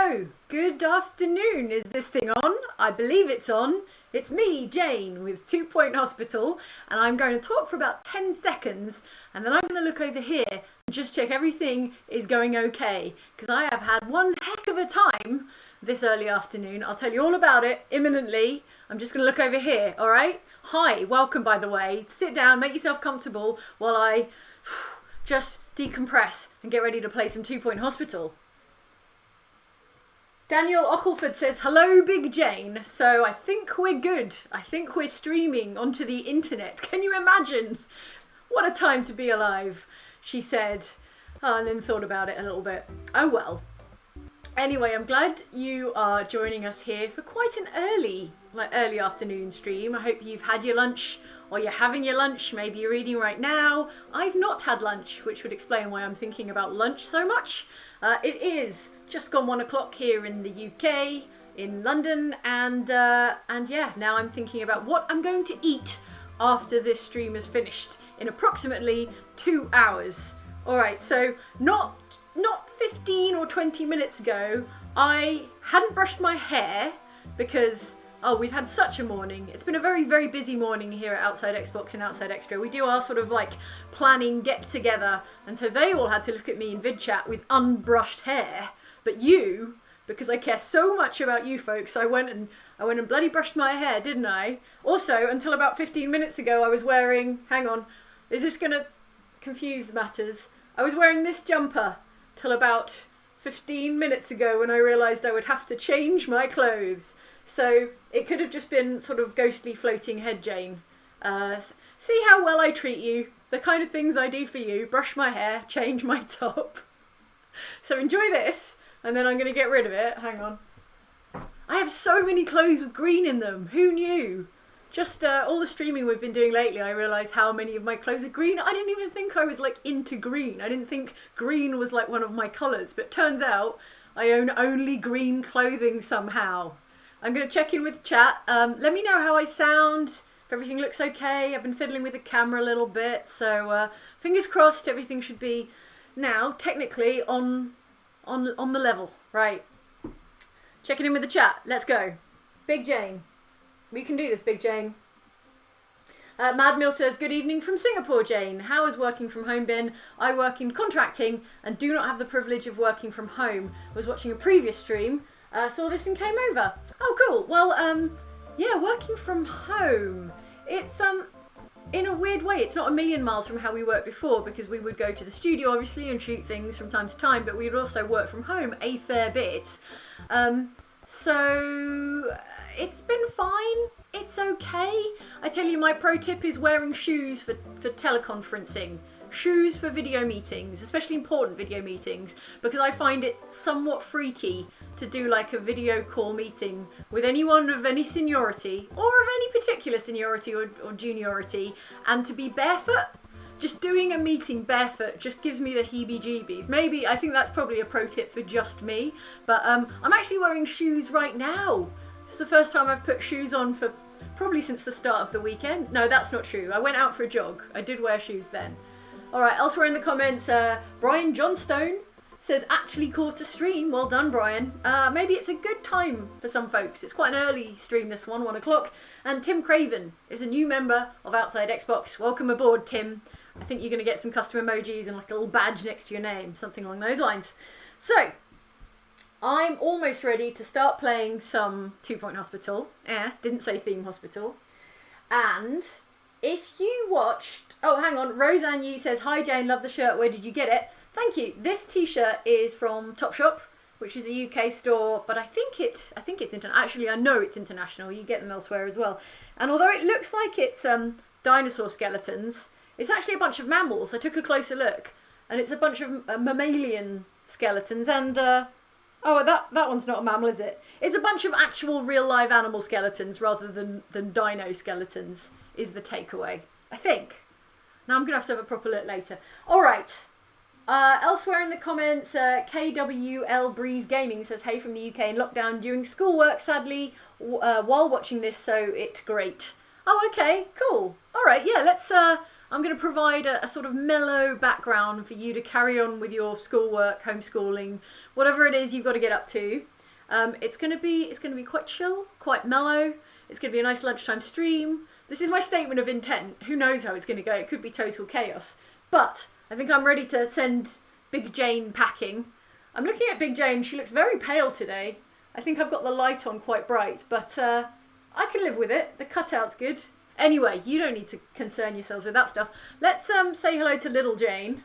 Hello, good afternoon. Is this thing on? I believe it's on. It's me, Jane, with 2 Point Hospital, and I'm going to talk for about 10 seconds, and then I'm going to look over here and just check everything is going okay, because I have had one heck of a time this early afternoon. I'll tell you all about it imminently. I'm just going to look over here, all right? Hi, welcome, by the way. Sit down, make yourself comfortable while I just decompress and get ready to play some 2 Point Hospital. Daniel Ockleford says, hello, Big Jane. So I think we're good. I think we're streaming onto the internet. Can you imagine? What a time to be alive, she said. And then thought about it a little bit. Oh, well. Anyway, I'm glad you are joining us here for quite an early afternoon stream. I hope you've had your lunch or you're having your lunch. Maybe you're eating right now. I've not had lunch, which would explain why I'm thinking about lunch so much. It is just gone 1 o'clock here in the UK, in London, and yeah, now I'm thinking about what I'm going to eat after this stream is finished in approximately 2 hours. Alright, so not 15 or 20 minutes ago, I hadn't brushed my hair because, we've had such a morning. It's been a very, very busy morning here at Outside Xbox and Outside Extra. We do our sort of like planning get together, and so they all had to look at me in vid chat with unbrushed hair. But you, because I care so much about you folks, I went and bloody brushed my hair, didn't I? Also, until about 15 minutes ago, I was wearing, hang on, is this gonna confuse matters? I was wearing this jumper till about 15 minutes ago when I realised I would have to change my clothes. So it could have just been sort of ghostly floating head Jane. See how well I treat you, the kind of things I do for you, brush my hair, change my top. So enjoy this, and then I'm going to get rid of it. Hang on. I have so many clothes with green in them. Who knew? Just all the streaming we've been doing lately, I realised how many of my clothes are green. I didn't even think I was like into green. I didn't think green was like one of my colours, but turns out I own only green clothing somehow. I'm going to check in with chat. Let me know how I sound, if everything looks okay. I've been fiddling with the camera a little bit, so fingers crossed everything should be now technically on the level. Right. Checking in with the chat. Let's go. Big Jane. We can do this, Big Jane. Mad Mill says, good evening from Singapore, Jane. How has working from home been? I work in contracting and do not have the privilege of working from home. Was watching a previous stream, saw this and came over. Oh, cool. Well, yeah, working from home. It's, in a weird way, it's not a million miles from how we worked before, because we would go to the studio, obviously, and shoot things from time to time, but we would also work from home a fair bit. So it's been fine. It's okay. I tell you, my pro tip is wearing shoes for teleconferencing. Shoes for video meetings, especially important video meetings, because I find it somewhat freaky to do like a video call meeting with anyone of any seniority, or of any particular seniority or juniority, and to be barefoot. Just doing a meeting barefoot just gives me the heebie-jeebies. Maybe, I think that's probably a pro tip for just me, but I'm actually wearing shoes right now. It's the first time I've put shoes on for probably since the start of the weekend. No, that's not true. I went out for a jog. I did wear shoes then. Alright, elsewhere in the comments, Brian Johnstone says, actually caught a stream. Well done, Brian. Maybe it's a good time for some folks. It's quite an early stream, this one, 1 o'clock. And Tim Craven is a new member of Outside Xbox. Welcome aboard, Tim. I think you're going to get some custom emojis and like a little badge next to your name, something along those lines. So, I'm almost ready to start playing some 2 Point Hospital. Didn't say Theme Hospital. And if you watched... Oh, hang on. Roseanne Yu says, hi Jane, love the shirt. Where did you get it? Thank you. This t-shirt is from Topshop, which is a UK store, but I think it's actually, I know it's international. You get them elsewhere as well. And although it looks like it's dinosaur skeletons, it's actually a bunch of mammals. I took a closer look, and it's a bunch of mammalian skeletons, and oh, that one's not a mammal, is it? It's a bunch of actual real live animal skeletons rather than dino skeletons, is the takeaway, I think. Now I'm going to have a proper look later. All right. Elsewhere in the comments, KWL Breeze Gaming says, hey from the UK in lockdown during schoolwork, sadly, while watching this, so it's great. Oh, okay, cool. All right, yeah, let's... I'm going to provide a sort of mellow background for you to carry on with your schoolwork, homeschooling, whatever it is you've got to get up to. It's gonna be quite chill, quite mellow. It's gonna be a nice lunchtime stream. This is my statement of intent. Who knows how it's gonna go? It could be total chaos. But I think I'm ready to send Big Jane packing. I'm looking at Big Jane. She looks very pale today. I think I've got the light on quite bright, but I can live with it. The cutout's good. Anyway, you don't need to concern yourselves with that stuff. Let's say hello to little Jane.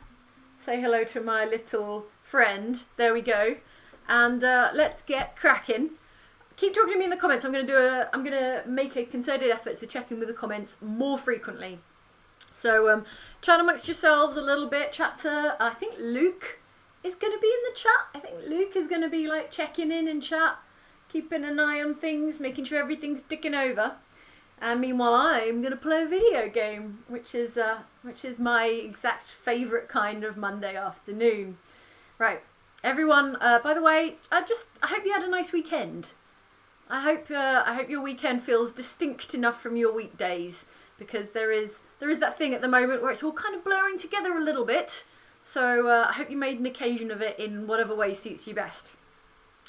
Say hello to my little friend. There we go. And let's get cracking. Keep talking to me in the comments. I'm gonna make a concerted effort to check in with the comments more frequently. So chat amongst yourselves a little bit. Chat to, I think Luke is going to be in the chat. I think Luke is going to be like checking in chat, keeping an eye on things, making sure everything's ticking over. And meanwhile, I'm going to play a video game, which is my exact favourite kind of Monday afternoon. Right, everyone. By the way, I hope you had a nice weekend. I hope your weekend feels distinct enough from your weekdays, because there is that thing at the moment where it's all kind of blurring together a little bit. So I hope you made an occasion of it in whatever way suits you best.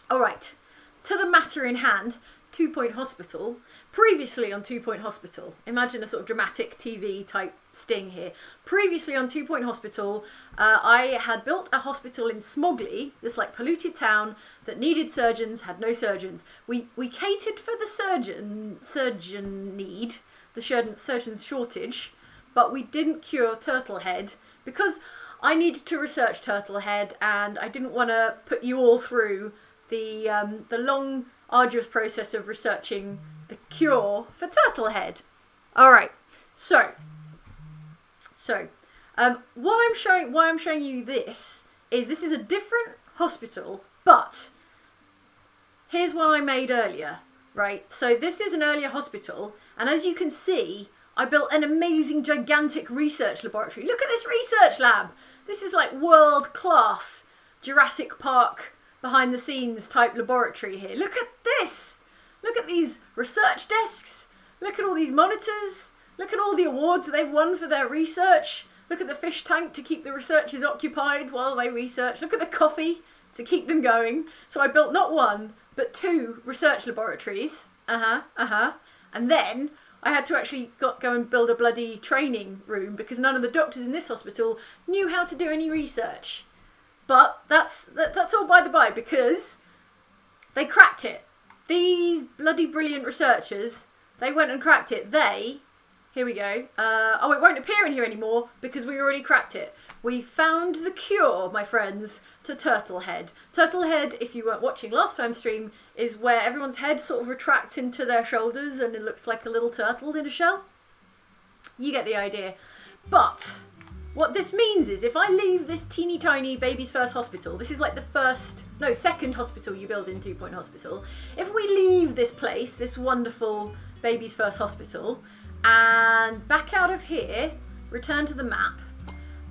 All right, to the matter in hand. 2 Point Hospital. Previously on 2 Point Hospital, imagine a sort of dramatic TV type sting here. Previously on 2 Point Hospital, I had built a hospital in Smogley, this like polluted town that needed surgeons, had no surgeons. We catered for the surgeon need, the surgeon's shortage, but we didn't cure Turtlehead because I needed to research Turtlehead and I didn't want to put you all through the long arduous process of researching the cure for Turtlehead. All right, so why I'm showing you this is a different hospital, but here's one I made earlier, right? So this is an earlier hospital, and as you can see, I built an amazing, gigantic research laboratory. Look at this research lab. This is like world-class Jurassic Park behind the scenes type laboratory here. Look at this. Look at these research desks. Look at all these monitors. Look at all the awards they've won for their research. Look at the fish tank to keep the researchers occupied while they research. Look at the coffee to keep them going. So I built not one, but 2 research laboratories. And then I had to actually go and build a bloody training room because none of the doctors in this hospital knew how to do any research. But that's all by the by, because they cracked it. These bloody brilliant researchers, they went and cracked it. Here we go. It won't appear in here anymore because we already cracked it. We found the cure, my friends, to Turtlehead. Turtlehead, if you weren't watching last time's stream, is where everyone's head sort of retracts into their shoulders and it looks like a little turtle in a shell. You get the idea. But what this means is if I leave this teeny tiny baby's first hospital, this is like the second hospital you build in 2 Point Hospital. If we leave this place, this wonderful baby's first hospital, and back out of here, return to the map,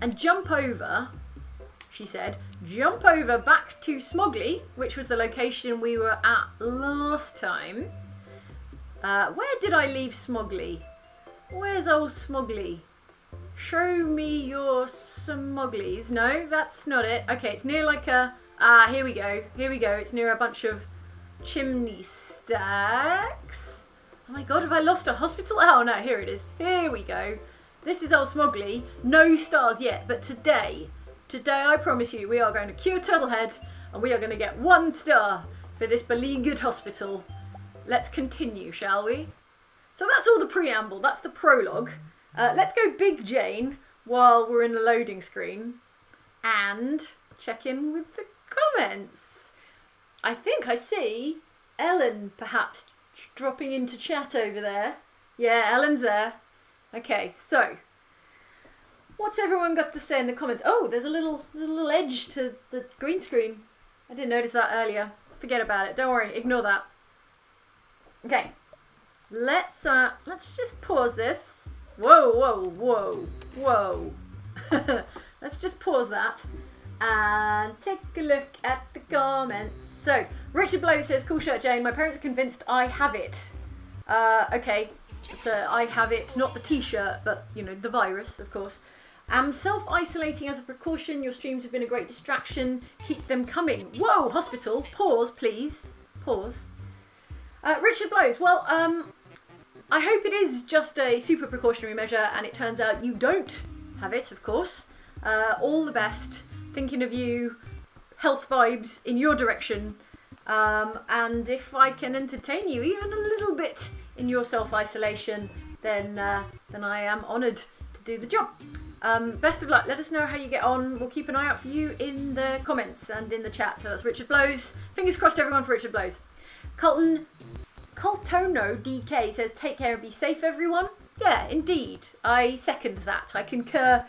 and jump over, she said, jump over back to Smogley, which was the location we were at last time. Where did I leave Smogley? Where's old Smogley? Show me your Smogleys. No, that's not it. Okay, it's near like a... here we go. It's near a bunch of chimney stacks. Oh my god, have I lost a hospital? Oh no, here it is. Here we go. This is old Smogley. No stars yet, but today I promise you, we are going to cure Turtlehead and we are going to get 1 star for this beleaguered hospital. Let's continue, shall we? So that's all the preamble. That's the prologue. Let's go Big Jane while we're in the loading screen and check in with the comments. I think I see Ellen perhaps dropping into chat over there. Yeah, Ellen's there. Okay, so what's everyone got to say in the comments? Oh, there's a little edge to the green screen. I didn't notice that earlier. Forget about it. Don't worry. Ignore that. Okay. Let's just pause this. Whoa. Let's just pause that and take a look at the comments. So, Richard Blow says, cool shirt, Jane. My parents are convinced I have it. Okay. So, I have it. Not the t-shirt, but, you know, the virus, of course. I'm self-isolating as a precaution. Your streams have been a great distraction. Keep them coming. Whoa, hospital. Pause, please. Pause. Richard Blows. Well, I hope it is just a super precautionary measure and it turns out you don't have it, of course. All the best. Thinking of you. Health vibes in your direction. And if I can entertain you even a little bit in your self-isolation, then I am honoured to do the job. Best of luck. Let us know how you get on. We'll keep an eye out for you in the comments and in the chat. So that's Richard Blows. Fingers crossed everyone for Richard Blows. Coltono DK says, take care and be safe, everyone. Yeah, indeed. I second that. I concur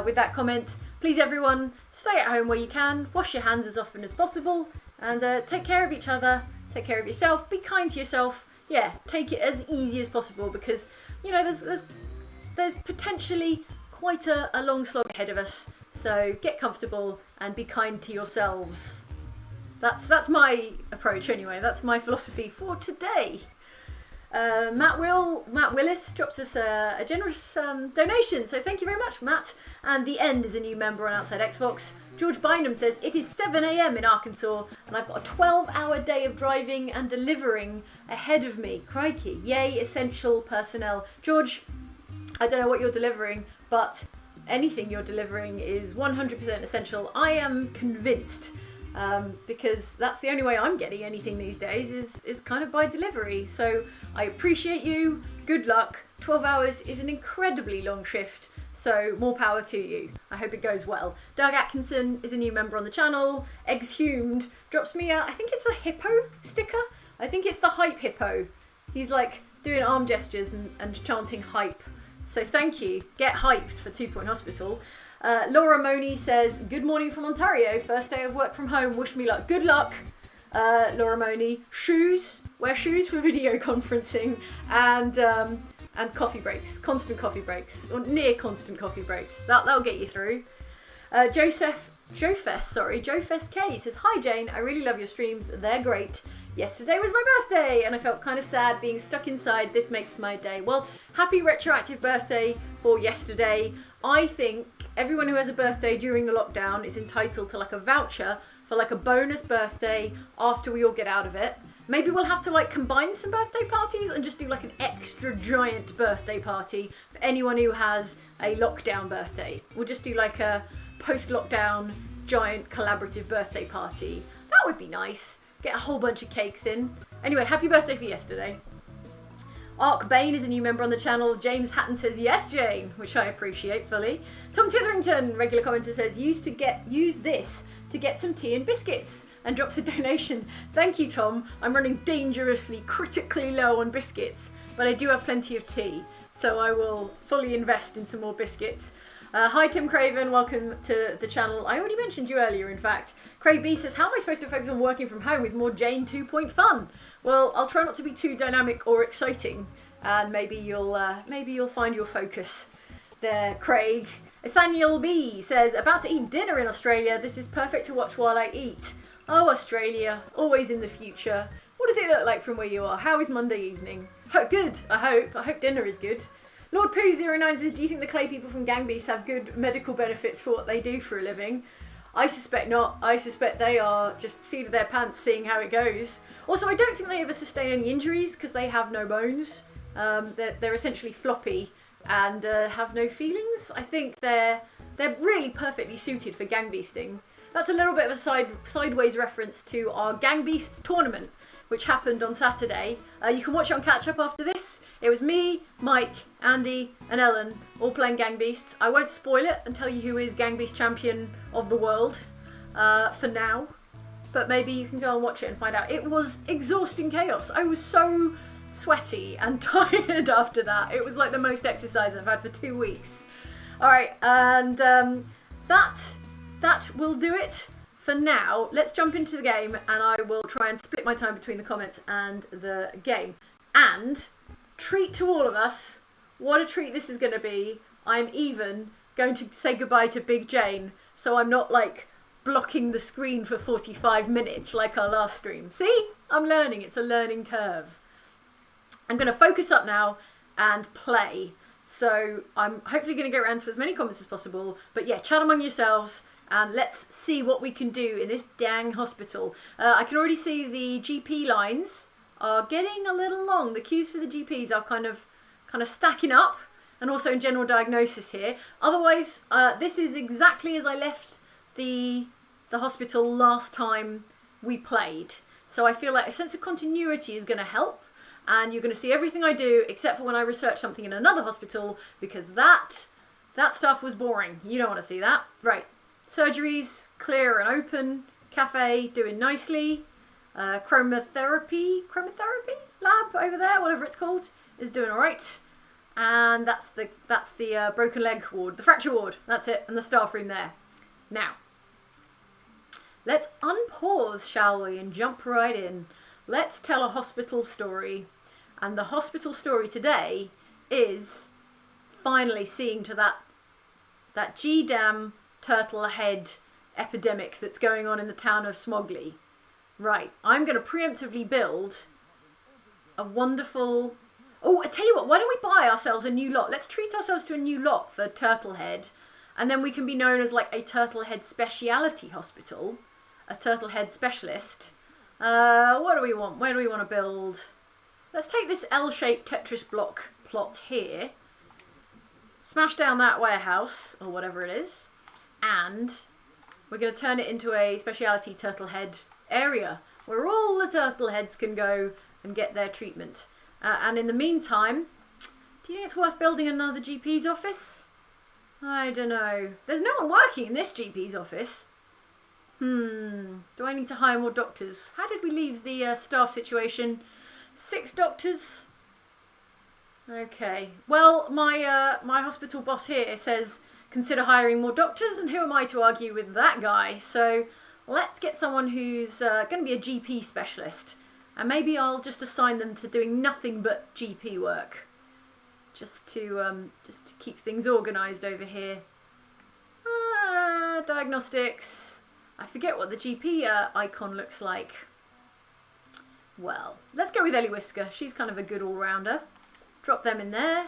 with that comment. Please, everyone, stay at home where you can. Wash your hands as often as possible. And take care of each other. Take care of yourself. Be kind to yourself. Yeah, take it as easy as possible because, you know, there's potentially quite a long slog ahead of us. So get comfortable and be kind to yourselves. That's my approach anyway. That's my philosophy for today. Matt Willis drops us a generous donation. So thank you very much, Matt. And The End is a new member on Outside Xbox. George Bynum says, it is 7 a.m. in Arkansas and I've got a 12-hour day of driving and delivering ahead of me. Crikey. Yay, essential personnel. George, I don't know what you're delivering, but anything you're delivering is 100% essential. I am convinced, because that's the only way I'm getting anything these days is kind of by delivery. So I appreciate you. Good luck. 12 hours is an incredibly long shift. So more power to you. I hope it goes well. Doug Atkinson is a new member on the channel. Exhumed drops me I think it's a hippo sticker. I think it's the hype hippo. He's like doing arm gestures and chanting hype. So thank you. Get hyped for 2 Point Hospital. Laura Money says, good morning from Ontario. First day of work from home. Wish me luck. Good luck, Laura Money. Shoes. Wear shoes for video conferencing. And coffee breaks, constant coffee breaks, or near constant coffee breaks. That'll get you through. Jofes K says, hi Jane, I really love your streams, they're great. Yesterday was my birthday and I felt kind of sad being stuck inside. This makes my day. Well, happy retroactive birthday for yesterday. I think everyone who has a birthday during the lockdown is entitled to like a voucher for like a bonus birthday after we all get out of it. Maybe we'll have to like combine some birthday parties and just do like an extra giant birthday party for anyone who has a lockdown birthday. We'll just do like a post-lockdown giant collaborative birthday party. That would be nice. Get a whole bunch of cakes in. Anyway, happy birthday for yesterday. Ark Bain is a new member on the channel. James Hatton says, yes, Jane, which I appreciate fully. Tom Titherington, regular commenter, says, use this to get some tea and biscuits. And drops a donation. Thank you, Tom. I'm running dangerously, critically low on biscuits, but I do have plenty of tea, so I will fully invest in some more biscuits. Hi, Tim Craven. Welcome to the channel. I already mentioned you earlier, in fact. Craig B says, how am I supposed to focus on working from home with more Jane 2 Point fun? Well, I'll try not to be too dynamic or exciting, and maybe you'll find your focus there, Craig. Nathaniel B says, about to eat dinner in Australia. This is perfect to watch while I eat. Oh, Australia, always in the future. What does it look like from where you are? How is Monday evening? Good, I hope. I hope dinner is good. Lord Pooh09 says, do you think the clay people from Gang Beasts have good medical benefits for what they do for a living? I suspect not. I suspect they are just seat of their pants seeing how it goes. Also, I don't think they ever sustain any injuries because they have no bones. They're essentially floppy and have no feelings. I think they're really perfectly suited for gang beasting. That's a little bit of a sideways reference to our Gang Beasts tournament, which happened on Saturday. You can watch it on catch up after this. It was me, Mike, Andy, and Ellen all playing Gang Beasts. I won't spoil it and tell you who is Gang Beast champion of the world for now, but maybe you can go and watch it and find out. It was exhausting chaos. I was so sweaty and tired after that. It was like the most exercise I've had for 2 weeks. All right, and that will do it for now. Let's jump into the game and I will try and split my time between the comments and the game. And treat to all of us, what a treat this is going to be. I'm even going to say goodbye to Big Jane, so I'm not like blocking the screen for 45 minutes like our last stream. See? I'm learning. It's a learning curve. I'm going to focus up now and play. So I'm hopefully going to get around to as many comments as possible. But yeah, chat among yourselves And let's see what we can do in this dang hospital. I can already see the GP lines are getting a little long. The queues for the GPs are kind of stacking up, and also in general diagnosis here. Otherwise, this is exactly as I left the hospital last time we played. So I feel like a sense of continuity is going to help, and you're going to see everything I do except for when I research something in another hospital, because that stuff was boring. You don't want to see that. Right. Surgeries, clear and open. Cafe, doing nicely. Chromotherapy lab over there, whatever it's called, is doing all right. And that's the broken leg ward, the fracture ward. That's it, and the staff room there. Now, let's unpause, shall we, and jump right in. Let's tell a hospital story. And the hospital story today is finally seeing to that G-damn turtle head epidemic that's going on in the town of Smogley. Right, I'm going to preemptively build a wonderful... Oh, I tell you what, why don't we buy ourselves a new lot? Let's treat ourselves to a new lot for Turtlehead, and then we can be known as like a Turtlehead speciality hospital, a Turtlehead specialist. What do we want? Where do we want to build? Let's take this L-shaped Tetris block plot here, smash down that warehouse, or whatever it is, and we're going to turn it into a speciality Turtlehead area, where all the Turtleheads can go and get their treatment. And in the meantime, do you think it's worth building another GP's office? I don't know. There's no one working in this GP's office. Do I need to hire more doctors? How did we leave the staff situation? 6 doctors? Okay. Well, my hospital boss here says consider hiring more doctors, and who am I to argue with that guy? So let's get someone who's going to be a GP specialist. And maybe I'll just assign them to doing nothing but GP work, just to keep things organised over here. Diagnostics. I forget what the GP icon looks like. Well, let's go with Ellie Whisker. She's kind of a good all-rounder. Drop them in there,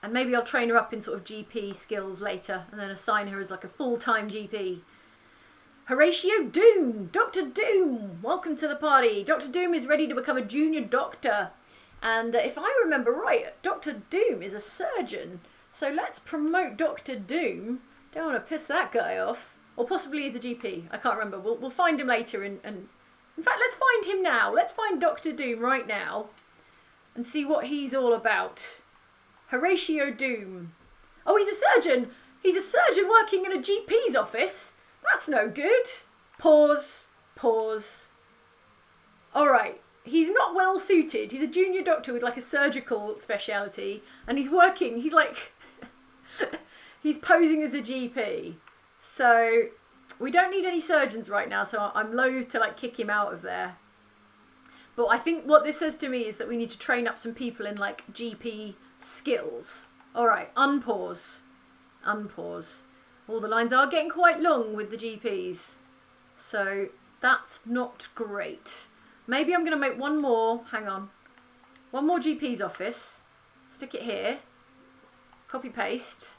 and maybe I'll train her up in sort of GP skills later, and then assign her as like a full-time GP. Horatio Doom! Dr. Doom! Welcome to the party. Dr. Doom is ready to become a junior doctor. And if I remember right, Dr. Doom is a surgeon. So let's promote Dr. Doom. Don't want to piss that guy off. Or possibly he's a GP. I can't remember. We'll find him later. And in fact, let's find him now. Let's find Dr. Doom right now and see what he's all about. Horatio Doom. Oh, he's a surgeon. He's a surgeon working in a GP's office. That's no good. Pause. Alright, he's not well suited. He's a junior doctor with like a surgical speciality, and he's like, he's posing as a GP. So, we don't need any surgeons right now, so I'm loath to like kick him out of there. But I think what this says to me is that we need to train up some people in like GP skills. Alright, unpause. All the lines are getting quite long with the GPs, so that's not great. Maybe I'm going to make one more, hang on, one more GP's office, stick it here, copy paste,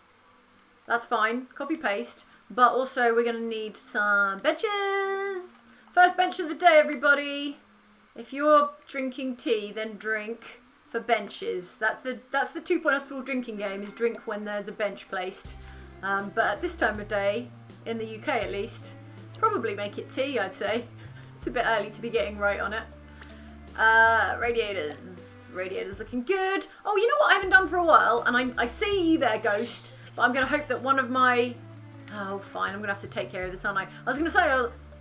that's fine, copy paste, but also we're going to need some benches. First bench of the day, everybody. If you're drinking tea, then drink for benches. That's the 2-point hospital drinking game, is drink when there's a bench placed. But at this time of day, in the UK at least, probably make it tea, I'd say. It's a bit early to be getting right on it. Radiators looking good. Oh, you know what I haven't done for a while? And I see you there, Ghost, but I'm going to hope that one of my... Oh, fine, I'm going to have to take care of this, aren't I? I was going to say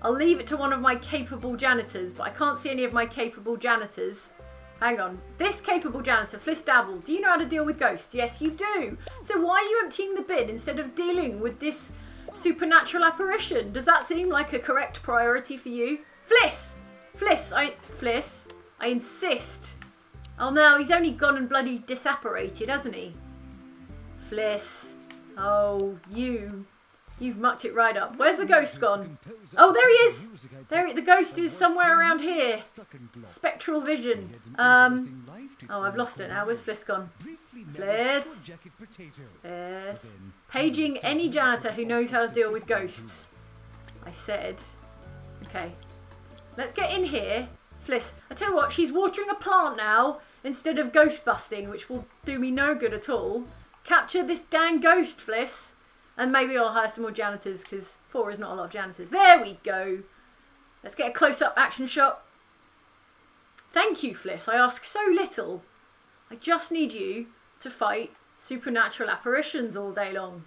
I'll leave it to one of my capable janitors, but I can't see any of my capable janitors. Hang on. This capable janitor, Fliss Dabble, do you know how to deal with ghosts? Yes, you do. So why are you emptying the bin instead of dealing with this supernatural apparition? Does that seem like a correct priority for you? Fliss! Fliss, I insist. Oh no, he's only gone and bloody disapparated, hasn't he? Fliss. Oh, you've mucked it right up. Where's the ghost gone? Oh, there he is! The ghost is somewhere around here. Spectral vision. Oh, I've lost it now. Where's Fliss gone? Fliss! potato. Yes. Paging any janitor who knows how to deal with ghosts. I said. Okay. Let's get in here. Fliss, I tell you what, she's watering a plant now instead of ghost busting, which will do me no good at all. Capture this dang ghost, Fliss. And maybe I'll hire some more janitors, because 4 is not a lot of janitors. There we go. Let's get a close-up action shot. Thank you, Fliss. I ask so little. I just need you to fight supernatural apparitions all day long.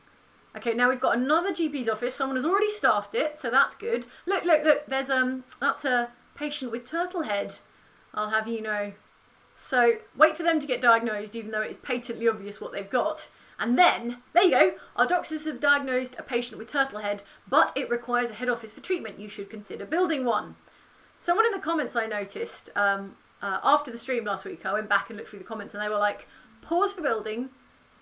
Okay, now we've got another GP's office. Someone has already staffed it, so that's good. Look, look, look. There's that's a patient with turtle head, I'll have you know. So wait for them to get diagnosed, even though it is patently obvious what they've got. And then, there you go, our doctors have diagnosed a patient with turtle head, but it requires a head office for treatment. You should consider building one. Someone in the comments I noticed, after the stream last week, I went back and looked through the comments and they were like, pause for building,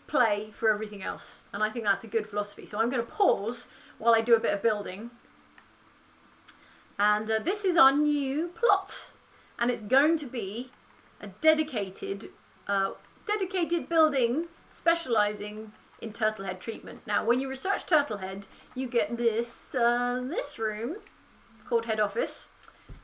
play for everything else. And I think that's a good philosophy. So I'm going to pause while I do a bit of building. And this is our new plot. And it's going to be a dedicated building specialising in turtlehead treatment. Now, when you research turtlehead, you get this this room called head office,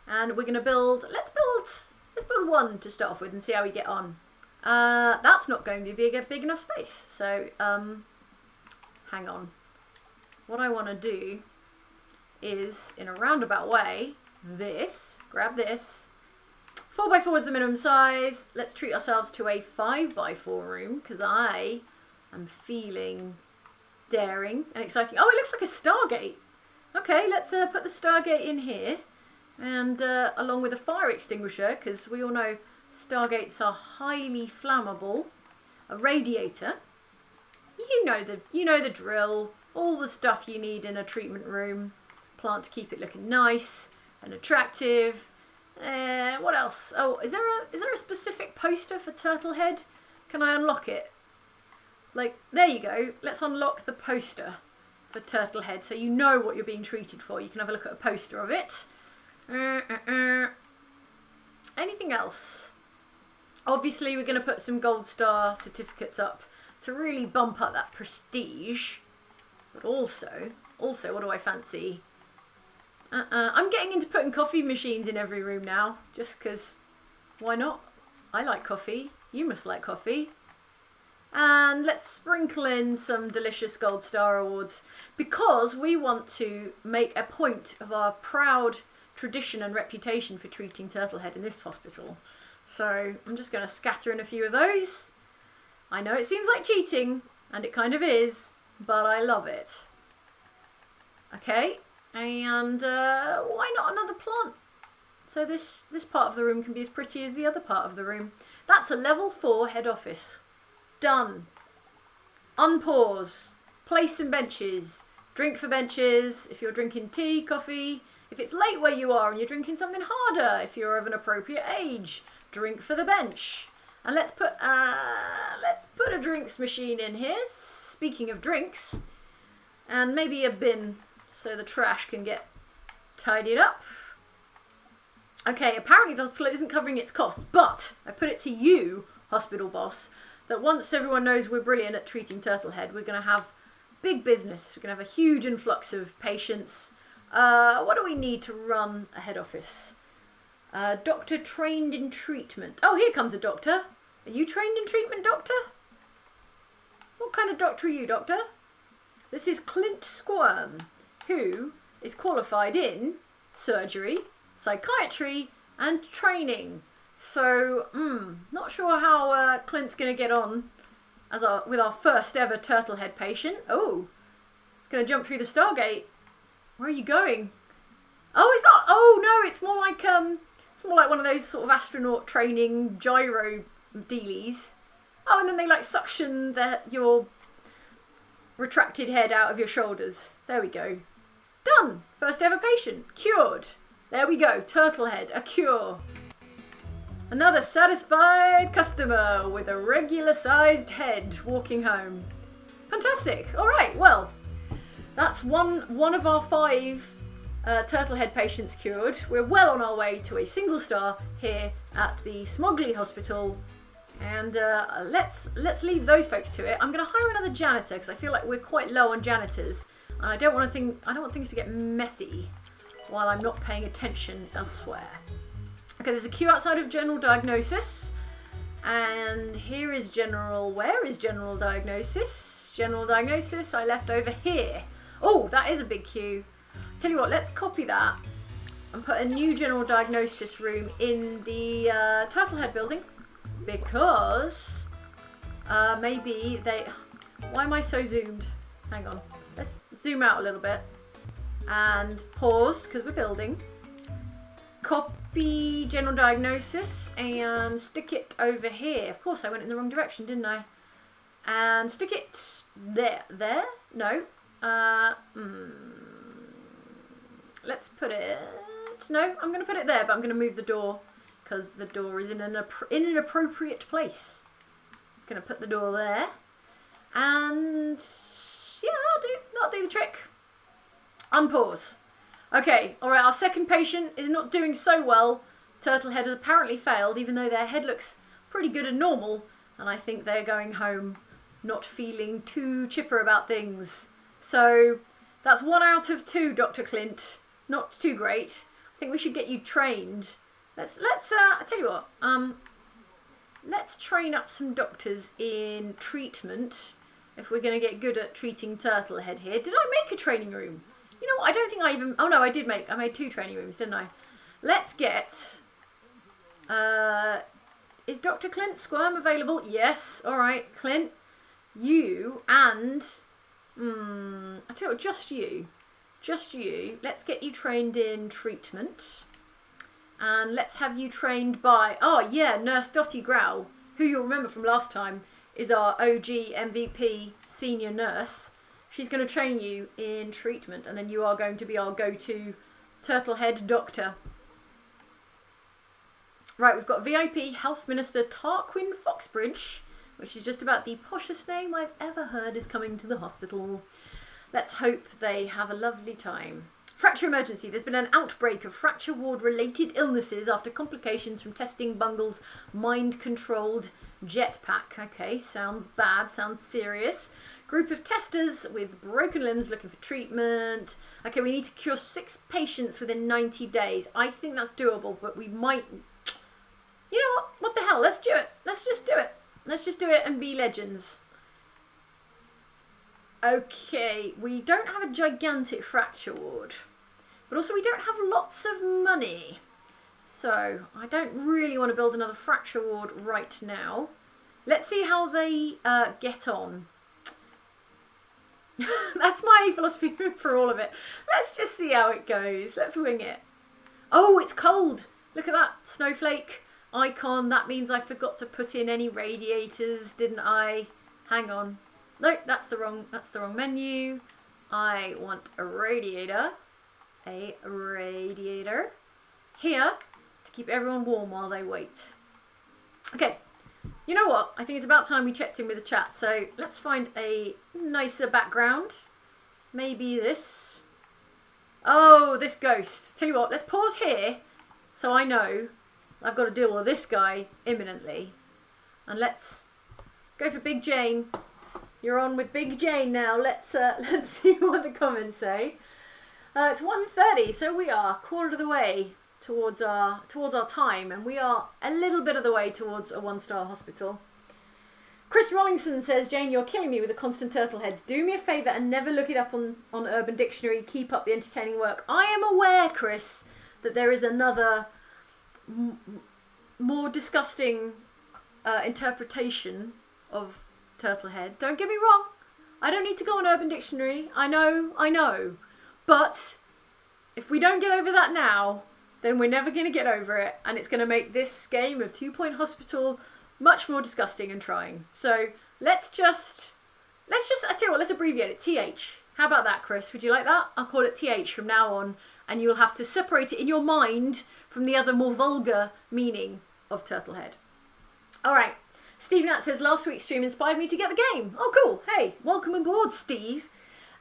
and we're going to build. Let's build one to start off with and see how we get on. That's not going to be a big enough space. So, hang on. What I want to do is, in a roundabout way, grab this. 4x4 is the minimum size. Let's treat ourselves to a 5x4 room, because I am feeling daring and exciting. Oh, it looks like a Stargate. Okay, let's put the Stargate in here, and along with a fire extinguisher, because we all know Stargates are highly flammable. A radiator. You know the drill. All the stuff you need in a treatment room. Plant to keep it looking nice and attractive. What else? Oh, is there a specific poster for Turtlehead? Can I unlock it? Like, there you go. Let's unlock the poster for Turtlehead so you know what you're being treated for. You can have a look at a poster of it. Anything else? Obviously, we're going to put some gold star certificates up to really bump up that prestige. But also, what do I fancy? I'm getting into putting coffee machines in every room now, just because, why not? I like coffee. You must like coffee. And let's sprinkle in some delicious gold star awards, because we want to make a point of our proud tradition and reputation for treating Turtlehead in this hospital. So I'm just going to scatter in a few of those. I know it seems like cheating, and it kind of is, but I love it. Okay. And why not another plant? So this part of the room can be as pretty as the other part of the room. That's a level 4 head office. Done. Unpause. Place some benches. Drink for benches if you're drinking tea, coffee. If it's late where you are and you're drinking something harder, if you're of an appropriate age, drink for the bench. And let's put a drinks machine in here. Speaking of drinks, and maybe a bin, so the trash can get tidied up. Okay, apparently the hospital isn't covering its costs, but I put it to you, hospital boss, that once everyone knows we're brilliant at treating Turtlehead, we're going to have big business. We're going to have a huge influx of patients. What do we need to run a head office? Doctor trained in treatment. Oh, here comes a doctor. Are you trained in treatment, doctor? What kind of doctor are you, doctor? This is Clint Squirm, who is qualified in surgery, psychiatry, and training. So, not sure how Clint's going to get on with our first ever Turtlehead patient. Oh, it's going to jump through the Stargate. Where are you going? Oh, it's not. Oh no, it's more like one of those sort of astronaut training gyro dealies. Oh, and then they like suction your retracted head out of your shoulders. There we go. Done. First ever patient. Cured. There we go. Turtlehead. A cure. Another satisfied customer with a regular sized head walking home. Fantastic. All right. Well, that's one of our 5 Turtlehead patients cured. We're well on our way to a single star here at the Smogley Hospital. And let's leave those folks to it. I'm going to hire another janitor because I feel like we're quite low on janitors, and I don't want things to get messy while I'm not paying attention elsewhere. Okay, there's a queue outside of general diagnosis, and here is general. Where is general diagnosis? General diagnosis. I left over here. Oh, that is a big queue. Tell you what, let's copy that and put a new general diagnosis room in the Turtlehead building. Because maybe they... Why am I so zoomed? Hang on. Let's zoom out a little bit. And pause, because we're building. Copy general diagnosis and stick it over here. Of course, I went in the wrong direction, didn't I? And stick it there. There? No. Let's put it... No, I'm going to put it there, but I'm going to move the door. Because the door is in an appropriate place. It's going to put the door there. And yeah, that'll do the trick. Unpause. Okay, alright, our second patient is not doing so well. Turtlehead has apparently failed, even though their head looks pretty good and normal. And I think they're going home not feeling too chipper about things. So that's 1 out of 2, Dr. Clint. Not too great. I think we should get you trained. Let's I tell you what, let's train up some doctors in treatment if we're going to get good at treating Turtlehead here. Did I make a training room? You know what, I don't think I even, oh no, I made 2 training rooms, didn't I? Let's get, is Dr. Clint Squirm available? Yes, alright, Clint, you and, I tell you what, just you, let's get you trained in treatment. And let's have you trained by, oh yeah, Nurse Dottie Growl, who you'll remember from last time is our OG MVP senior nurse. She's going to train you in treatment, and then you are going to be our go-to Turtlehead doctor. Right, we've got VIP Health Minister Tarquin Foxbridge, which is just about the poshest name I've ever heard is coming to the hospital. Let's hope they have a lovely time. Fracture emergency. There's been an outbreak of fracture ward related illnesses after complications from testing Bungle's mind-controlled jetpack. Okay, sounds bad, sounds serious. Group of testers with broken limbs looking for treatment. Okay, we need to cure 6 patients within 90 days. I think that's doable, but we might... You know what? What the hell? Let's do it. Let's just do it. Let's just do it and be legends. Okay, we don't have a gigantic fracture ward, but also we don't have lots of money. So I don't really want to build another fracture ward right now. Let's see how they get on. That's my philosophy for all of it. Let's just see how it goes. Let's wing it. Oh, it's cold. Look at that snowflake icon. That means I forgot to put in any radiators, didn't I? Hang on. No, that's the wrong menu. I want a radiator. A radiator. Here to keep everyone warm while they wait. Okay. You know what? I think it's about time we checked in with the chat. So let's find a nicer background. Maybe this. Oh, this ghost. Tell you what, let's pause here so I know I've got to deal with this guy imminently. And let's go for Big Jane. You're on with Big Jane now. Let's see what the comments say. It's 1:30, so we are quarter of the way towards our time, and we are a little bit of the way towards a 1-star hospital. Chris Rollingson says, Jane, you're killing me with the constant turtle heads. Do me a favour and never look it up on Urban Dictionary. Keep up the entertaining work. I am aware, Chris, that there is another more disgusting interpretation of Turtlehead. Don't get me wrong. I don't need to go on Urban Dictionary. I know. But if we don't get over that now, then we're never going to get over it. And it's going to make this game of 2 Point Hospital much more disgusting and trying. So let's just, I tell you what, let's abbreviate it. TH. How about that, Chris? Would you like that? I'll call it TH from now on. And you'll have to separate it in your mind from the other more vulgar meaning of Turtlehead. All right. Steve Nat says, last week's stream inspired me to get the game. Oh, cool. Hey, welcome aboard, Steve.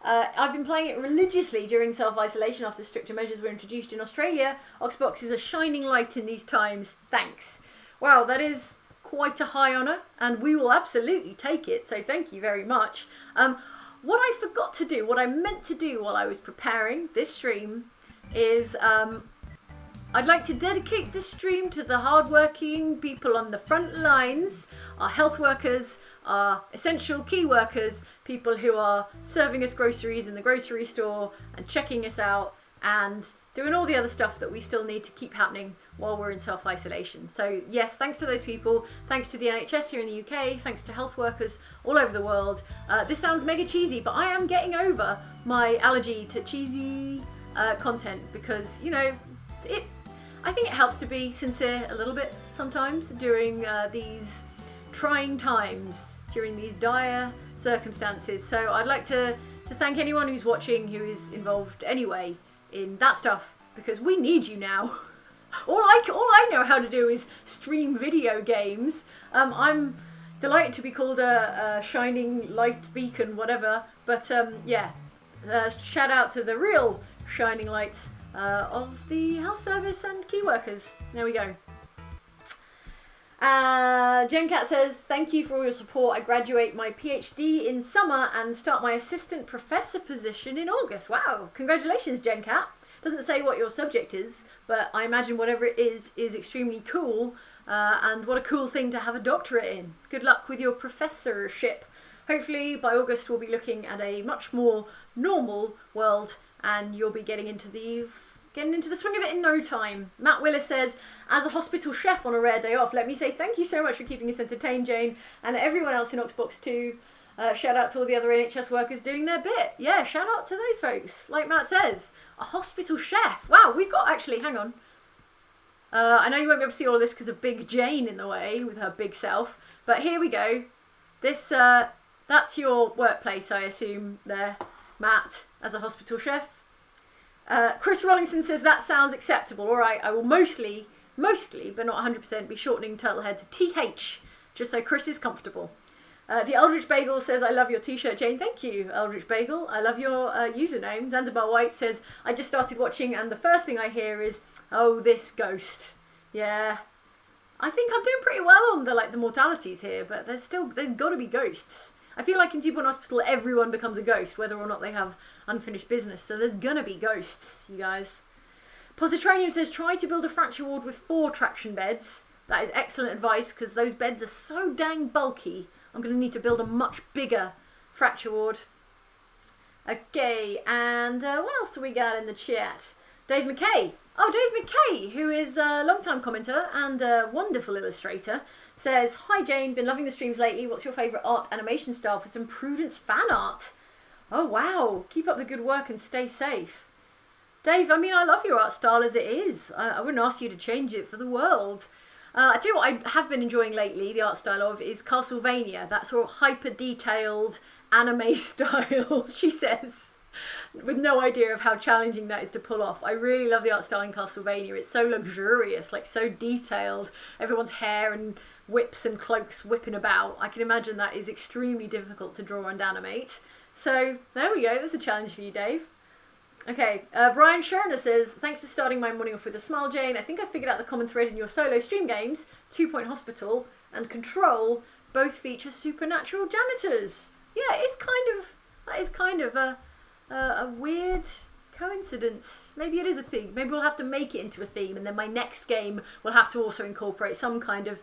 I've been playing it religiously during self-isolation after stricter measures were introduced in Australia. Oxbox is a shining light in these times. Thanks. Wow, that is quite a high honour, and we will absolutely take it, so thank you very much. What I forgot to do, what I meant to do while I was preparing this stream is I'd like to dedicate this stream to the hardworking people on the front lines, our health workers, our essential key workers, people who are serving us groceries in the grocery store and checking us out and doing all the other stuff that we still need to keep happening while we're in self-isolation. So yes, thanks to those people, thanks to the NHS here in the UK, thanks to health workers all over the world. This sounds mega cheesy, but I am getting over my allergy to cheesy content because, you know, I think it helps to be sincere a little bit sometimes during these trying times, during these dire circumstances. So I'd like to thank anyone who's watching who is involved anyway in that stuff, because we need you now. All I know how to do is stream video games. I'm delighted to be called a shining light beacon, whatever. But yeah, shout out to the real shining lights of the health service and key workers. There we go. Jen Cat says, thank you for all your support. I graduate my PhD in summer and start my assistant professor position in August. Wow, congratulations, Jen Cat. Doesn't say what your subject is, but I imagine whatever it is extremely cool, and what a cool thing to have a doctorate in. Good luck with your professorship. Hopefully by August we'll be looking at a much more normal world and you'll be getting into the swing of it in no time. Matt Willis says, as a hospital chef on a rare day off, let me say thank you so much for keeping us entertained, Jane, and everyone else in Oxbox too. Shout out to all the other NHS workers doing their bit. Yeah, shout out to those folks. Like Matt says, a hospital chef. Wow, we've got actually, hang on. I know you won't be able to see all of this because of Big Jane in the way with her big self, but here we go. This, that's your workplace, I assume, there, Matt, as a hospital chef. Chris Rollinson says, that sounds acceptable. All right, I will mostly, but not 100%, be shortening Turtlehead to TH, just so Chris is comfortable. The Eldritch Bagel says, I love your t-shirt, Jane. Thank you, Eldritch Bagel. I love your username. Zanzibar White says, I just started watching and the first thing I hear is, oh, this ghost. Yeah. I think I'm doing pretty well on the mortalities here, but there's got to be ghosts. I feel like in Deep One Hospital, everyone becomes a ghost, whether or not they have unfinished business. So there's going to be ghosts, you guys. Positronium says, try to build a fracture ward with 4 traction beds. That is excellent advice, because those beds are so dang bulky. I'm going to need to build a much bigger fracture ward. Okay, and what else do we got in the chat? Dave McKay. Oh, Dave McKay, who is a long-time commenter and a wonderful illustrator, says, hi Jane, been loving the streams lately. What's your favourite art animation style for some Prudence fan art? Oh, wow. Keep up the good work and stay safe. Dave, I mean, I love your art style as it is. I wouldn't ask you to change it for the world. I tell you what I have been enjoying lately, the art style of, is Castlevania. That sort of hyper-detailed anime style, she says, with no idea of how challenging that is to pull off. I really love the art style in Castlevania. It's so luxurious, like so detailed. Everyone's hair and whips and cloaks whipping about. I can imagine that is extremely difficult to draw and animate. So there we go. There's a challenge for you, Dave. Okay, Brian Sherner says, thanks for starting my morning off with a smile, Jane. I think I figured out the common thread in your solo stream games, 2 Point Hospital and Control, both feature supernatural janitors. Yeah, that is kind of a weird coincidence. Maybe it is a theme. Maybe we'll have to make it into a theme, and then my next game will have to also incorporate some kind of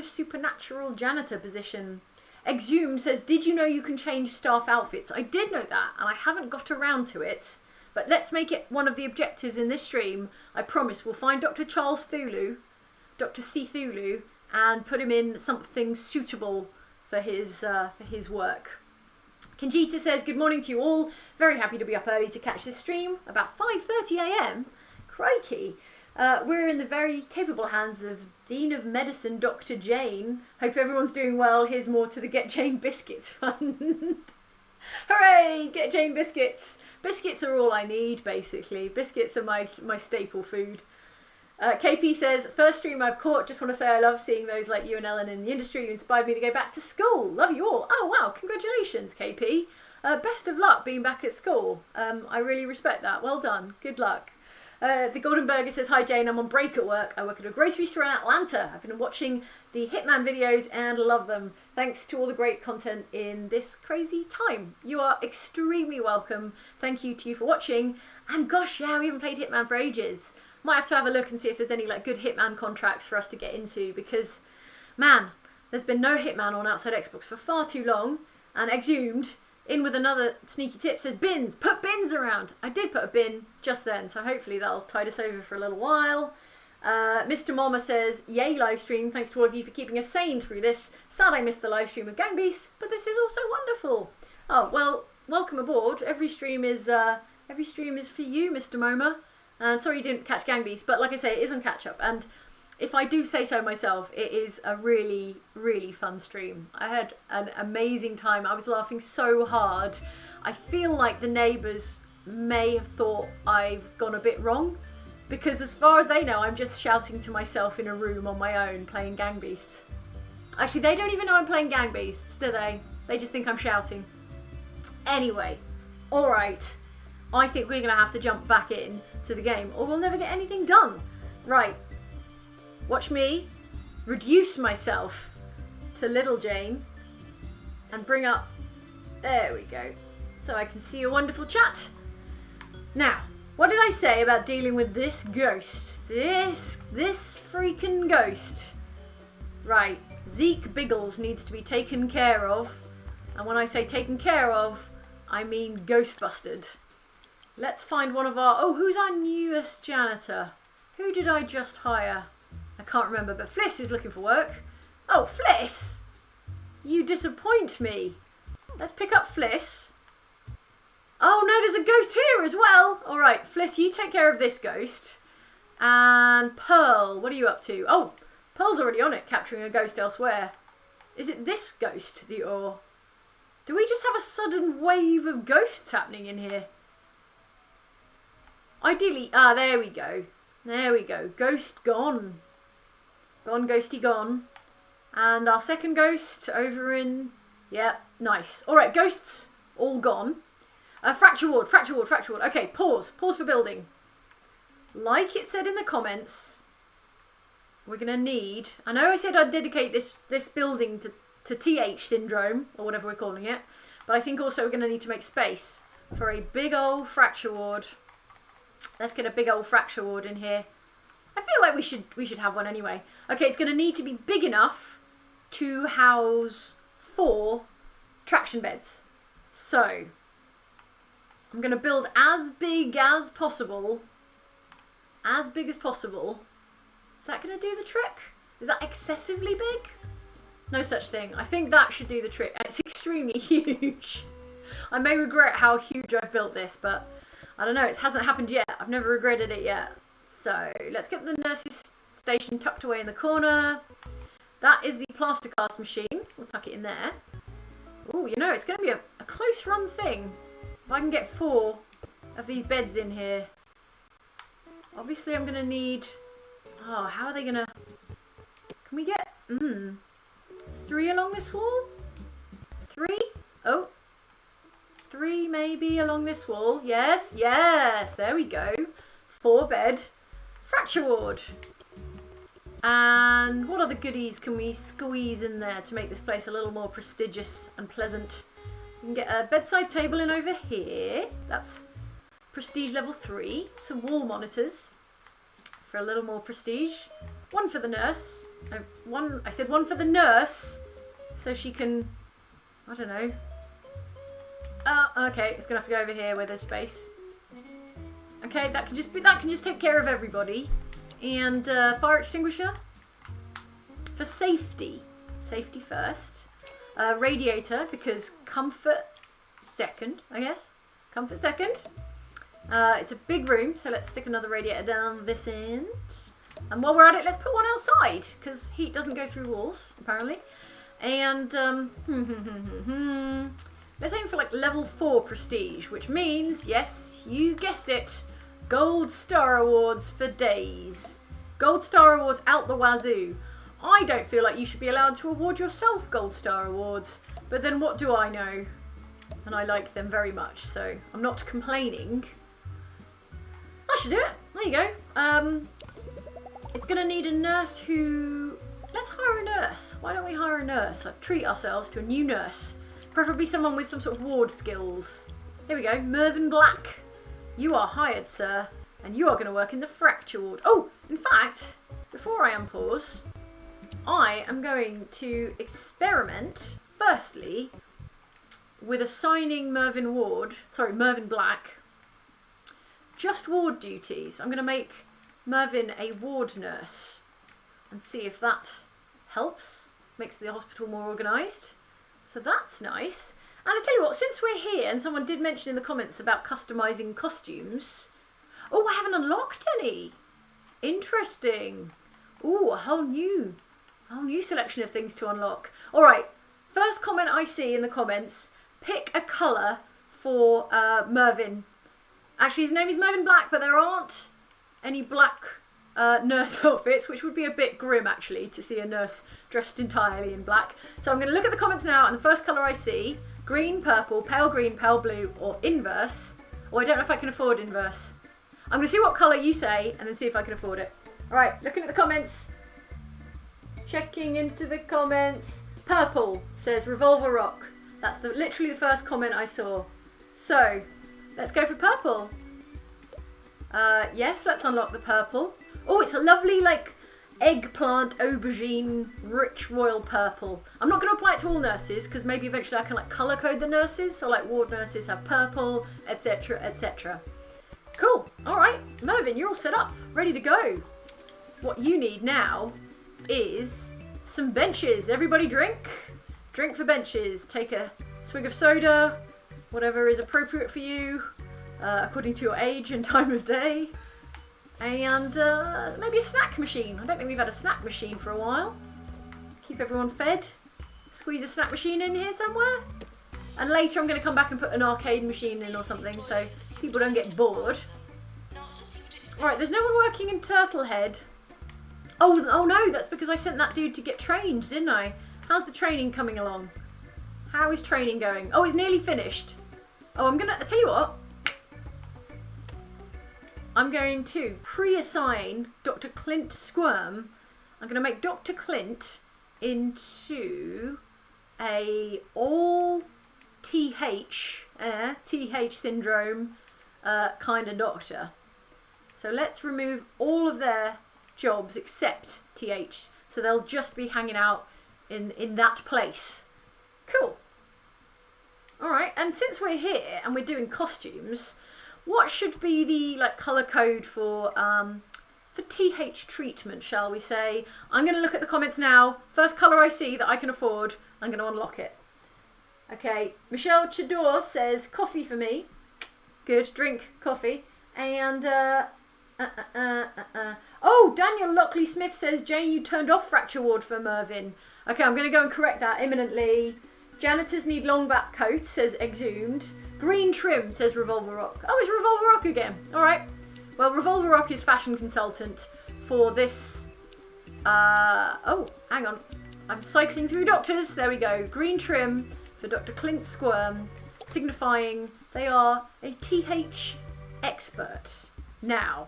supernatural janitor position. Exhumed says, did you know you can change staff outfits? I did know that, and I haven't got around to it. But let's make it one of the objectives in this stream. I promise we'll find Dr. Charles Thulu, Dr. C. Thulu, and put him in something suitable for his work. Conjita says, good morning to you all. Very happy to be up early to catch this stream. About 5:30 a.m. Crikey. We're in the very capable hands of Dean of Medicine, Dr. Jane. Hope everyone's doing well. Here's more to the Get Jane Biscuits Fund. Hooray! Get Jane Biscuits. Biscuits are all I need, basically. Biscuits are my staple food. KP says, first stream I've caught. Just want to say I love seeing those like you and Ellen in the industry. You inspired me to go back to school. Love you all. Oh, wow. Congratulations, KP. Best of luck being back at school. I really respect that. Well done. Good luck. The Golden Burger says, hi Jane, I'm on break at work. I work at a grocery store in Atlanta. I've been watching the Hitman videos and love them. Thanks to all the great content in this crazy time. You are extremely welcome. Thank you to you for watching. And gosh, yeah, we haven't played Hitman for ages. Might have to have a look and see if there's any like good Hitman contracts for us to get into, because, man, there's been no Hitman on Outside Xbox for far too long. And Exhumed, in with another sneaky tip, says bins. Put bins around. I did put a bin just then, so hopefully that'll tide us over for a little while. Mr. Mama says, yay live stream. Thanks to all of you for keeping us sane through this. Sad I missed the live stream of Gang Beasts, but this is also wonderful. Oh, well, welcome aboard. Every stream is for you, Mr. Moma. And sorry you didn't catch Gang Beasts, but like I say, it is on catch up. And if I do say so myself, it is a really, really fun stream. I had an amazing time. I was laughing so hard. I feel like the neighbours may have thought I've gone a bit wrong, because as far as they know, I'm just shouting to myself in a room on my own playing Gang Beasts. Actually, they don't even know I'm playing Gang Beasts, do they? They just think I'm shouting. Anyway, alright. I think we're going to have to jump back in to the game, or we'll never get anything done. Right. Watch me reduce myself to little Jane and bring up, there we go, so I can see your wonderful chat. Now, what did I say about dealing with this ghost? This freaking ghost. Right, Zeke Biggles needs to be taken care of. And when I say taken care of, I mean ghostbusted. Let's find one of our, oh, who's our newest janitor? Who did I just hire? I can't remember, but Fliss is looking for work. Oh, Fliss! You disappoint me. Let's pick up Fliss. Oh no, there's a ghost here as well. Alright, Fliss, you take care of this ghost. And Pearl, what are you up to? Oh, Pearl's already on it, capturing a ghost elsewhere. Is it this ghost that you're... Do we just have a sudden wave of ghosts happening in here? Ideally, there we go. There we go. Ghost gone. Gone, ghosty, gone. And our second ghost over in... Yeah, nice. Alright, ghosts all gone. Fracture ward, fracture ward, fracture ward. Okay, pause. Pause for building. Like it said in the comments, we're going to need... I know I said I'd dedicate this building to TH syndrome, or whatever we're calling it. But I think also we're going to need to make space for a big old fracture ward. Let's get a big old fracture ward in here. I feel like we should have one anyway. Okay, it's going to need to be big enough to house 4 traction beds. So, I'm going to build as big as possible. As big as possible. Is that going to do the trick? Is that excessively big? No such thing. I think that should do the trick. It's extremely huge. I may regret how huge I've built this, but I don't know. It hasn't happened yet. I've never regretted it yet. So, let's get the nurse's station tucked away in the corner. That is the plaster cast machine. We'll tuck it in there. Oh, you know, it's going to be a close run thing. If I can get 4 of these beds in here. Obviously, I'm going to need... Oh, how are they going to... Can we get... 3 along this wall? 3? Oh. 3 maybe along this wall. Yes, yes. There we go. 4 bed. Fracture ward. And what other goodies can we squeeze in there to make this place a little more prestigious and pleasant? We can get a bedside table in over here. That's prestige level 3. Some wall monitors for a little more prestige. 1 for the nurse. I said 1 for the nurse, so she can, I don't know. Okay, it's gonna have to go over here where there's space. Okay, that can just take care of everybody. And fire extinguisher for safety. Safety first. Radiator, because comfort second, I guess. Comfort second. It's a big room, so let's stick another radiator down this end. And while we're at it, let's put one outside, because heat doesn't go through walls, apparently. And, let's aim for like level 4 prestige, which means, yes, you guessed it, Gold Star Awards for days. Gold Star Awards out the wazoo. I don't feel like you should be allowed to award yourself Gold Star Awards, but then what do I know? And I like them very much, so I'm not complaining. I should do it. There you go. It's going to need a nurse who... Let's hire a nurse. Why don't we hire a nurse? Like, treat ourselves to a new nurse. Preferably someone with some sort of ward skills. Here we go. Mervyn Black. You are hired, sir. And you are going to work in the fracture ward. Oh, in fact, before I unpause, I am going to experiment, firstly, with assigning Mervyn Black, just ward duties. I'm going to make Mervyn a ward nurse and see if that helps, makes the hospital more organised. So that's nice. And I tell you what, since we're here, and someone did mention in the comments about customising costumes. Oh, I haven't unlocked any. Interesting. Ooh, a whole new selection of things to unlock. All right, first comment I see in the comments, pick a colour for Mervyn. Actually, his name is Mervyn Black, but there aren't any black nurse outfits, which would be a bit grim, actually, to see a nurse dressed entirely in black. So I'm going to look at the comments now, and the first colour I see, green, purple, pale blue, or inverse. Oh, I don't know if I can afford inverse. I'm going to see what colour you say, and then see if I can afford it. All right, looking at the comments. Checking into the comments. Purple says Revolver Rock. That's literally the first comment I saw. So, let's go for purple. Yes, let's unlock the purple. Oh, it's a lovely, like, eggplant, aubergine, rich royal purple. I'm not going to apply it to all nurses, because maybe eventually I can, like, colour code the nurses. So, like, ward nurses have purple, etc., etc. Cool. All right, Mervyn, you're all set up, ready to go. What you need now is some benches. Everybody drink. Drink for benches. Take a swig of soda, whatever is appropriate for you, according to your age and time of day. And maybe a snack machine. I don't think we've had a snack machine for a while. Keep everyone fed. Squeeze a snack machine in here somewhere. And later I'm going to come back and put an arcade machine in or something so people don't get bored. Alright, there's no one working in Turtlehead. Oh no, that's because I sent that dude to get trained, didn't I? How's the training coming along? How is training going? Oh, it's nearly finished. Oh, I tell you what. I'm going to pre-assign Dr. Clint Squirm. I'm going to make Dr. Clint into a all TH syndrome kind of doctor. So let's remove all of their jobs except TH. So they'll just be hanging out in that place. Cool. Alright, and since we're here and we're doing costumes, what should be the colour code for TH treatment, shall we say? I'm going to look at the comments now. First colour I see that I can afford, I'm going to unlock it. Okay, Michelle Chador says coffee for me. Good, drink coffee. And oh, Daniel Lockley Smith says, Jane, you turned off fracture ward for Mervyn. Okay, I'm going to go and correct that imminently. Janitors need long back coats, says Exhumed. Green trim, says Revolver Rock. Oh, it's Revolver Rock again. All right. Well, Revolver Rock is fashion consultant for this. Oh, hang on. I'm cycling through doctors. There we go. Green trim for Dr. Clint Squirm, signifying they are a TH expert. Now,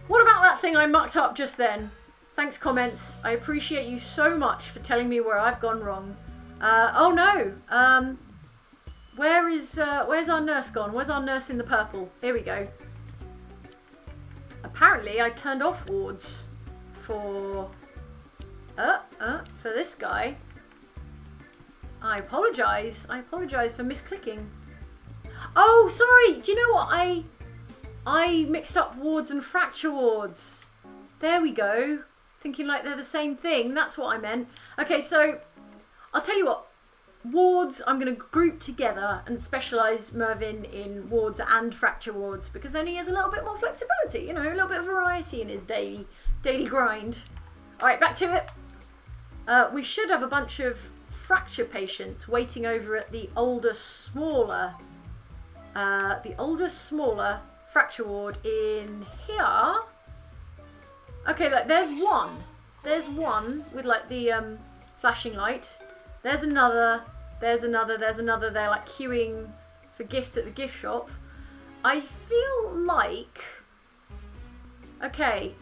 what about that thing I mucked up just then? Thanks, comments. I appreciate you so much for telling me where I've gone wrong. Oh no. Where's our nurse gone? Where's our nurse in the purple? Here we go. Apparently I turned off wards for this guy. I apologise. I apologise for misclicking. Oh, sorry. Do you know what? I mixed up wards and fracture wards. There we go. Thinking like they're the same thing. That's what I meant. Okay, so I'll tell you what. Wards, I'm going to group together and specialise Mervyn in wards and fracture wards because then he has a little bit more flexibility, you know, a little bit of variety in his daily grind. Alright, back to it. We should have a bunch of fracture patients waiting over at the older, smaller fracture ward in here. Okay, look, there's one. There's one with like the flashing light. There's another. There's another. There's another. They're like queuing for gifts at the gift shop. I feel like... Okay,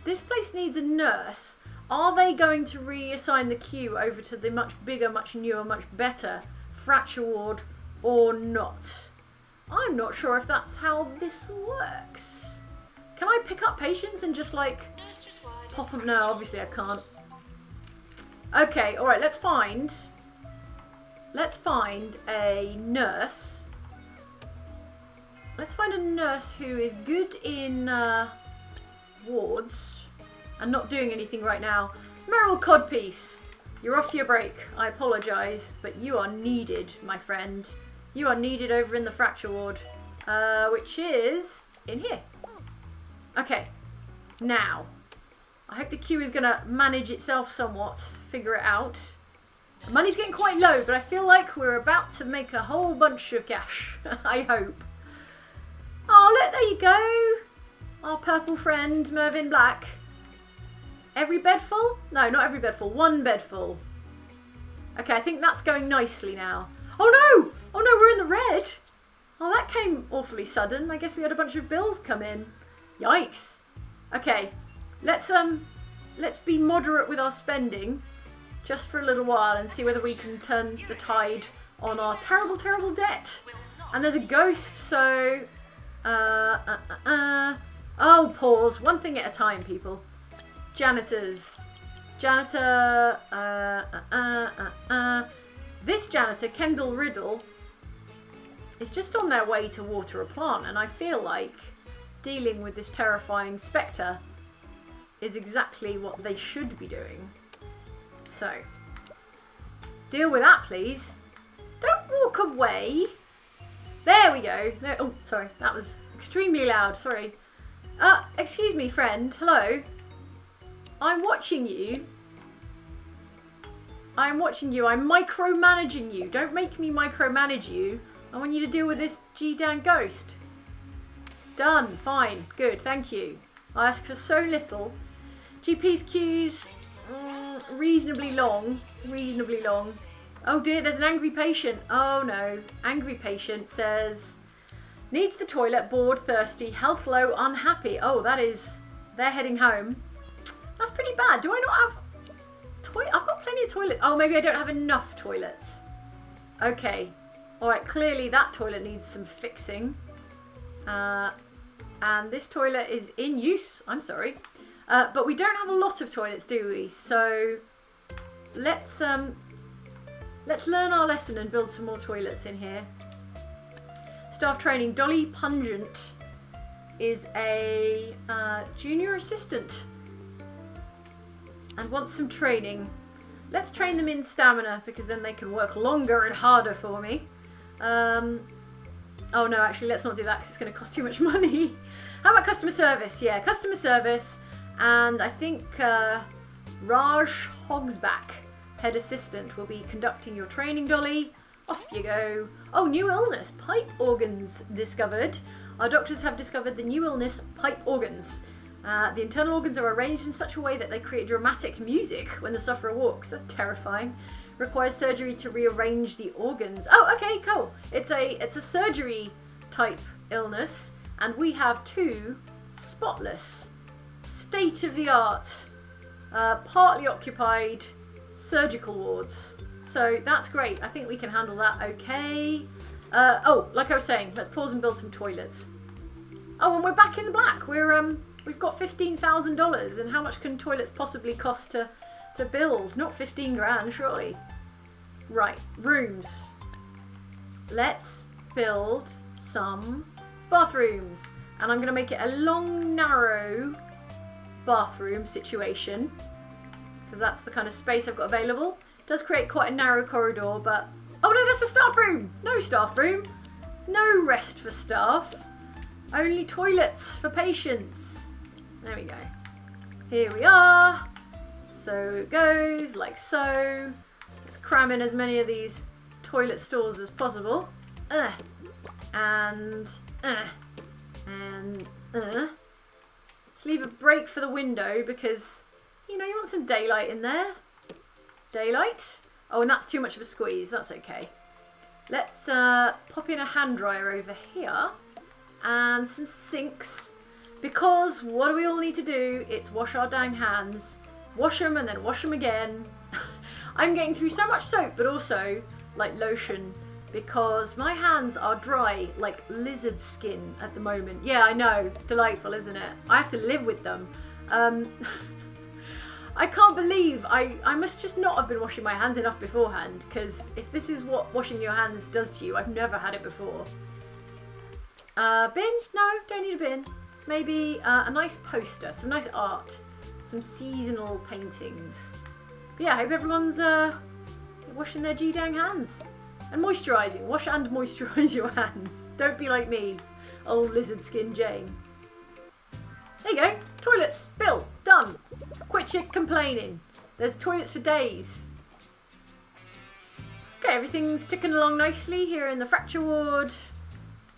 this place needs a nurse. Are they going to reassign the queue over to the much bigger, much newer, much better fracture ward or not? I'm not sure if that's how this works. Can I pick up patients and just like pop them? No, obviously I can't. Okay, alright, let's find a nurse. Let's find a nurse who is good in wards and not doing anything right now. Meryl Codpiece, you're off your break. I apologise, but you are needed, my friend. You are needed over in the fracture ward, which is in here. Okay, now, I hope the queue is going to manage itself somewhat, figure it out. The money's getting quite low, but I feel like we're about to make a whole bunch of cash. I hope. Oh, look, there you go. Our purple friend, Mervyn Black. Every bed full? No, not every bed full. One bed full. Okay, I think that's going nicely now. Oh, no! Oh, no, we're in the red. Oh, that came awfully sudden. I guess we had a bunch of bills come in. Yikes. Okay, let's be moderate with our spending just for a little while and see whether we can turn the tide on our terrible, terrible debt. And there's a ghost, so... Oh, pause. One thing at a time, people. Janitors. Janitor... This janitor, Kendall Riddle, is just on their way to water a plant, and I feel like dealing with this terrifying spectre is exactly what they should be doing. So, deal with that, please. Don't walk away. There we go. There, oh, sorry. That was extremely loud. Sorry. Excuse me, friend. Hello. I'm watching you. I'm watching you. I'm micromanaging you. Don't make me micromanage you. I want you to deal with this G-Dan ghost. Done. Fine. Good. Thank you. I ask for so little. GP's queues, reasonably long. Reasonably long. Oh dear, there's an angry patient. Oh no. Angry patient says, needs the toilet, bored, thirsty, health low, unhappy. Oh, that is, they're heading home. That's pretty bad. Do I not have I've got plenty of toilets. Oh, maybe I don't have enough toilets. Okay. Alright, clearly that toilet needs some fixing. And this toilet is in use. I'm sorry. But we don't have a lot of toilets, do we? So let's learn our lesson and build some more toilets in here. Staff training. Dolly Pungent is a junior assistant and wants some training. Let's train them in stamina because then they can work longer and harder for me. Oh no, actually let's not do that because it's going to cost too much money. How about customer service? Yeah, customer service. And I think Raj Hogsback, head assistant, will be conducting your training, Dolly. Off you go. Oh, new illness. Pipe organs discovered. Our doctors have discovered the new illness, pipe organs. The internal organs are arranged in such a way that they create dramatic music when the sufferer walks. That's terrifying. Requires surgery to rearrange the organs. Oh, okay, cool. It's a surgery type illness, and we have 2 spotless, state-of-the-art, partly occupied surgical wards. So that's great. I think we can handle that okay. Oh, like I was saying, let's pause and build some toilets. Oh, and we're back in the black. We've got $15,000, and how much can toilets possibly cost to build? Not 15 grand, surely. Right, rooms. Let's build some bathrooms. And I'm going to make it a long, narrow bathroom situation, because that's the kind of space I've got available. It does create quite a narrow corridor, but... Oh no, that's a staff room! No staff room. No rest for staff. Only toilets for patients. There we go. Here we are. So it goes, like so. Let's cram in as many of these toilet stalls as possible. And let's leave a break for the window because, you know, you want some daylight in there. Daylight. Oh, and that's too much of a squeeze. That's okay. Let's pop in a hand dryer over here. and some sinks. Because what do we all need to do? It's wash our dang hands. Wash them and then wash them again. I'm getting through so much soap, but also like lotion, because my hands are dry like lizard skin at the moment. Yeah, I know. Delightful, isn't it? I have to live with them. I can't believe I must just not have been washing my hands enough beforehand, because if this is what washing your hands does to you, I've never had it before. Bin? No, don't need a bin. Maybe a nice poster, some nice art, some seasonal paintings. But yeah, I hope everyone's washing their G-dang hands. And moisturising. Wash and moisturise your hands. Don't be like me, old lizard skin Jane. There you go. Toilets. Built. Done. Quit your complaining. There's toilets for days. Okay, everything's ticking along nicely here in the fracture ward.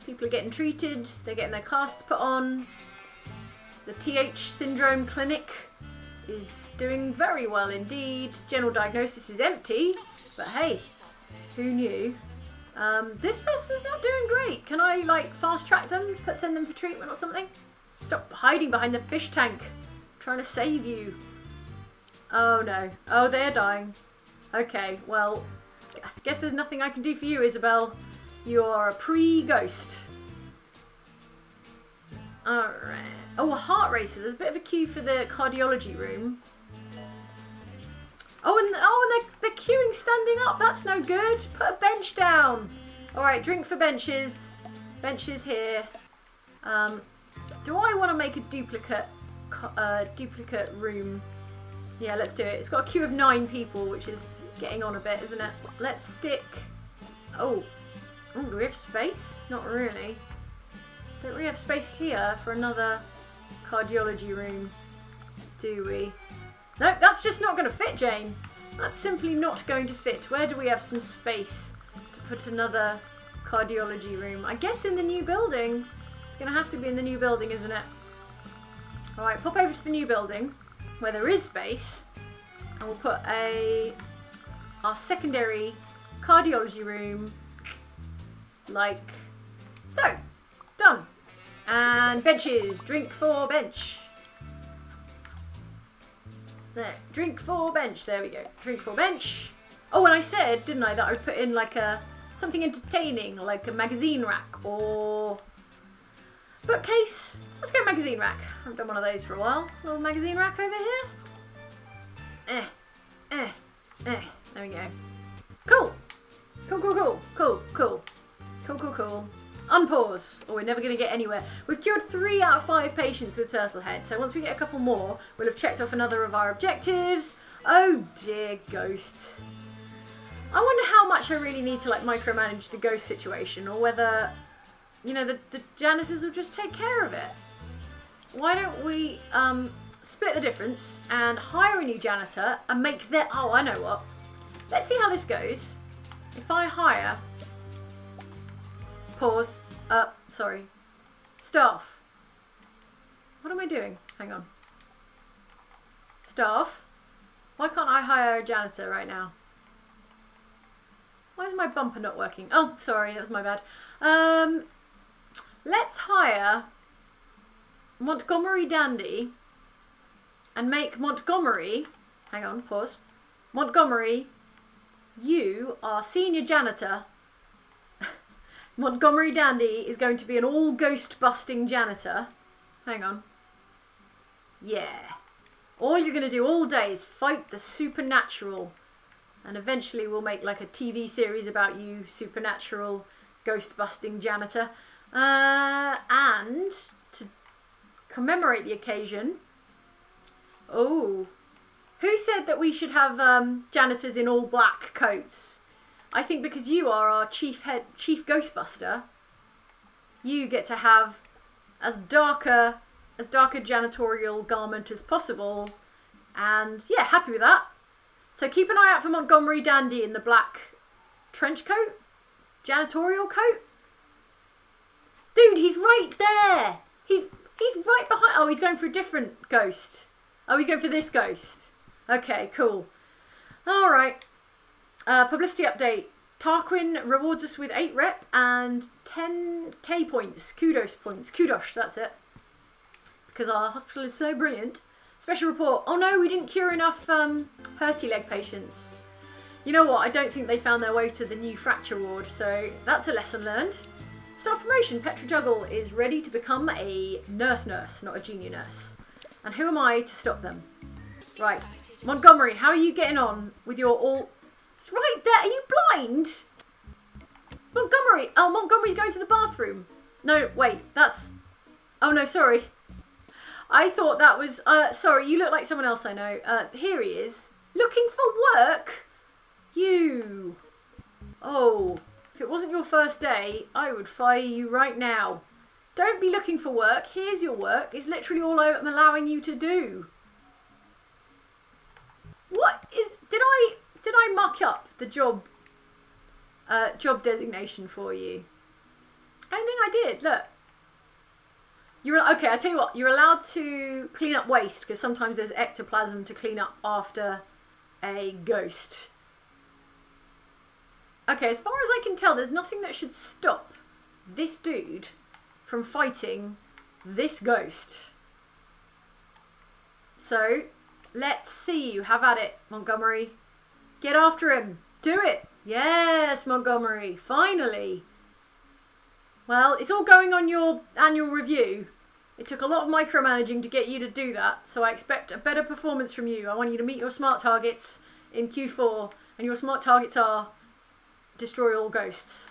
People are getting treated. They're getting their casts put on. The TH syndrome clinic is doing very well indeed. General diagnosis is empty, but hey, who knew? This person's not doing great. Can I like fast track them? Send them for treatment or something? Stop hiding behind the fish tank. I'm trying to save you. Oh no. Oh, they're dying. Okay, well, I guess there's nothing I can do for you, Isabel. You are a pre-ghost. Alright. Oh, a heart racer. There's a bit of a queue for the cardiology room. Oh, and they're queuing standing up. That's no good. Put a bench down. Alright, drink for benches. Benches here. Do I want to make a duplicate room? Yeah, let's do it. It's got a queue of 9 people, which is getting on a bit, isn't it? Let's stick... Oh, do we have space? Not really. Don't really have space here for another cardiology room, do we? Nope, that's just not going to fit, Jane. That's simply not going to fit. Where do we have some space to put another cardiology room? I guess in the new building. It's going to have to be in the new building, isn't it? Alright, pop over to the new building where there is space, and we'll put our secondary cardiology room like so. Done. And benches. Drink for bench. There. Drink for bench. There we go. Drink for bench. Oh, and I said, didn't I, that I would put in like something entertaining, like a magazine rack or bookcase. Let's go magazine rack. I haven't done one of those for a while. Little magazine rack over here. There we go. Cool. Cool. Unpause. Oh, we're never going to get anywhere. We've cured 3 out of 5 patients with turtle head. So once we get a couple more, we'll have checked off another of our objectives. Oh dear, ghosts. I wonder how much I really need to like micromanage the ghost situation, or whether, you know, the janitors will just take care of it. Why don't we split the difference and hire a new janitor and make their... Oh, I know what. Let's see how this goes. If I hire... Pause. Sorry. Staff. What am I doing? Hang on. Staff. Why can't I hire a janitor right now? Why is my bumper not working? Oh, sorry, that was my bad. Let's hire Montgomery Dandy and make Montgomery... Hang on, pause. Montgomery, you are senior janitor. Montgomery Dandy is going to be an all ghost-busting janitor. Hang on. Yeah. All you're going to do all day is fight the supernatural. And eventually we'll make like a TV series about you, supernatural, ghost-busting janitor. And to commemorate the occasion... Oh. Who said that we should have janitors in all black coats? I think because you are our chief ghostbuster, you get to have as darker janitorial garment as possible. And yeah, happy with that. So keep an eye out for Montgomery Dandy in the black trench coat, janitorial coat. Dude, he's right there. He's right behind. Oh, he's going for a different ghost. Oh, he's going for this ghost. Okay, cool. All right. Publicity update. Tarquin rewards us with 8 rep and 10k points. Kudos points. Kudos, that's it. Because our hospital is so brilliant. Special report. Oh no, we didn't cure enough hurty leg patients. You know what? I don't think they found their way to the new fracture ward. So that's a lesson learned. Staff promotion. Petra Juggle is ready to become a nurse, not a junior nurse. And who am I to stop them? Right. Montgomery, how are you getting on with your all... It's right there. Are you blind? Montgomery. Oh, Montgomery's going to the bathroom. No, wait. That's... Oh, no, sorry. I thought that was... sorry, you look like someone else I know. Here he is. Looking for work? You. Oh, if it wasn't your first day, I would fire you right now. Don't be looking for work. Here's your work. It's literally all I'm allowing you to do. What is... Did I muck up the job designation for you? I don't think I did. Look. Okay, I tell you what. You're allowed to clean up waste because sometimes there's ectoplasm to clean up after a ghost. Okay, as far as I can tell, there's nothing that should stop this dude from fighting this ghost. So, let's see you. Have at it, Montgomery. Get after him. Do it. Yes, Montgomery. Finally. Well, it's all going on your annual review. It took a lot of micromanaging to get you to do that, so I expect a better performance from you. I want you to meet your SMART targets in Q4, and your SMART targets are destroy all ghosts.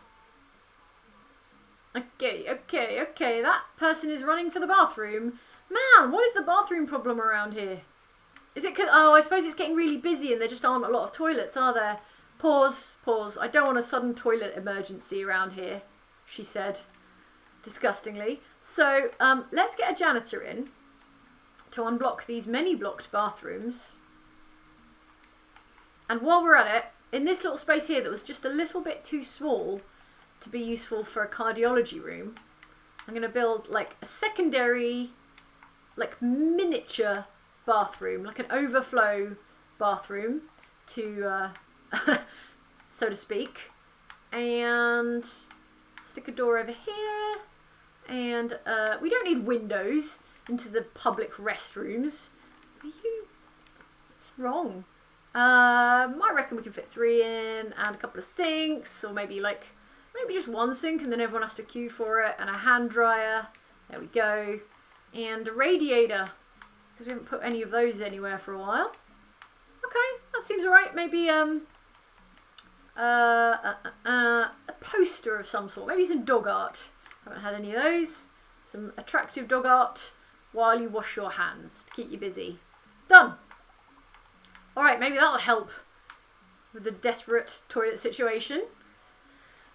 Okay. That person is running for the bathroom. Man, what is the bathroom problem around here? Is it because... Oh, I suppose it's getting really busy and there just aren't a lot of toilets, are there? Pause. I don't want a sudden toilet emergency around here, she said, disgustingly. So, let's get a janitor in to unblock these many blocked bathrooms. And while we're at it, in this little space here that was just a little bit too small to be useful for a cardiology room, I'm going to build like a secondary, like miniature bathroom, like an overflow bathroom to, so to speak, and stick a door over here, and we don't need windows into the public restrooms. What's wrong? I reckon we can fit 3 in, and a couple of sinks, or maybe just one sink and then everyone has to queue for it, and a hand dryer, there we go, and a radiator, because we haven't put any of those anywhere for a while. Okay, that seems alright. Maybe a poster of some sort, maybe some dog art. Haven't had any of those. Some attractive dog art while you wash your hands to keep you busy. Done. Alright, maybe that'll help with the desperate toilet situation.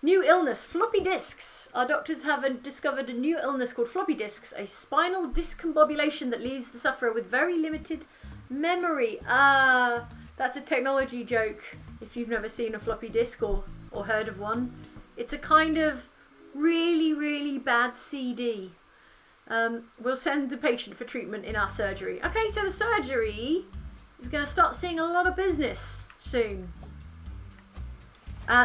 New illness, floppy disks. Our doctors have discovered a new illness called floppy disks, a spinal discombobulation that leaves the sufferer with very limited memory. Ah, that's a technology joke if you've never seen a floppy disk or heard of one. It's a kind of really, really bad CD. We'll send the patient for treatment in our surgery. Okay, so the surgery is going to start seeing a lot of business soon.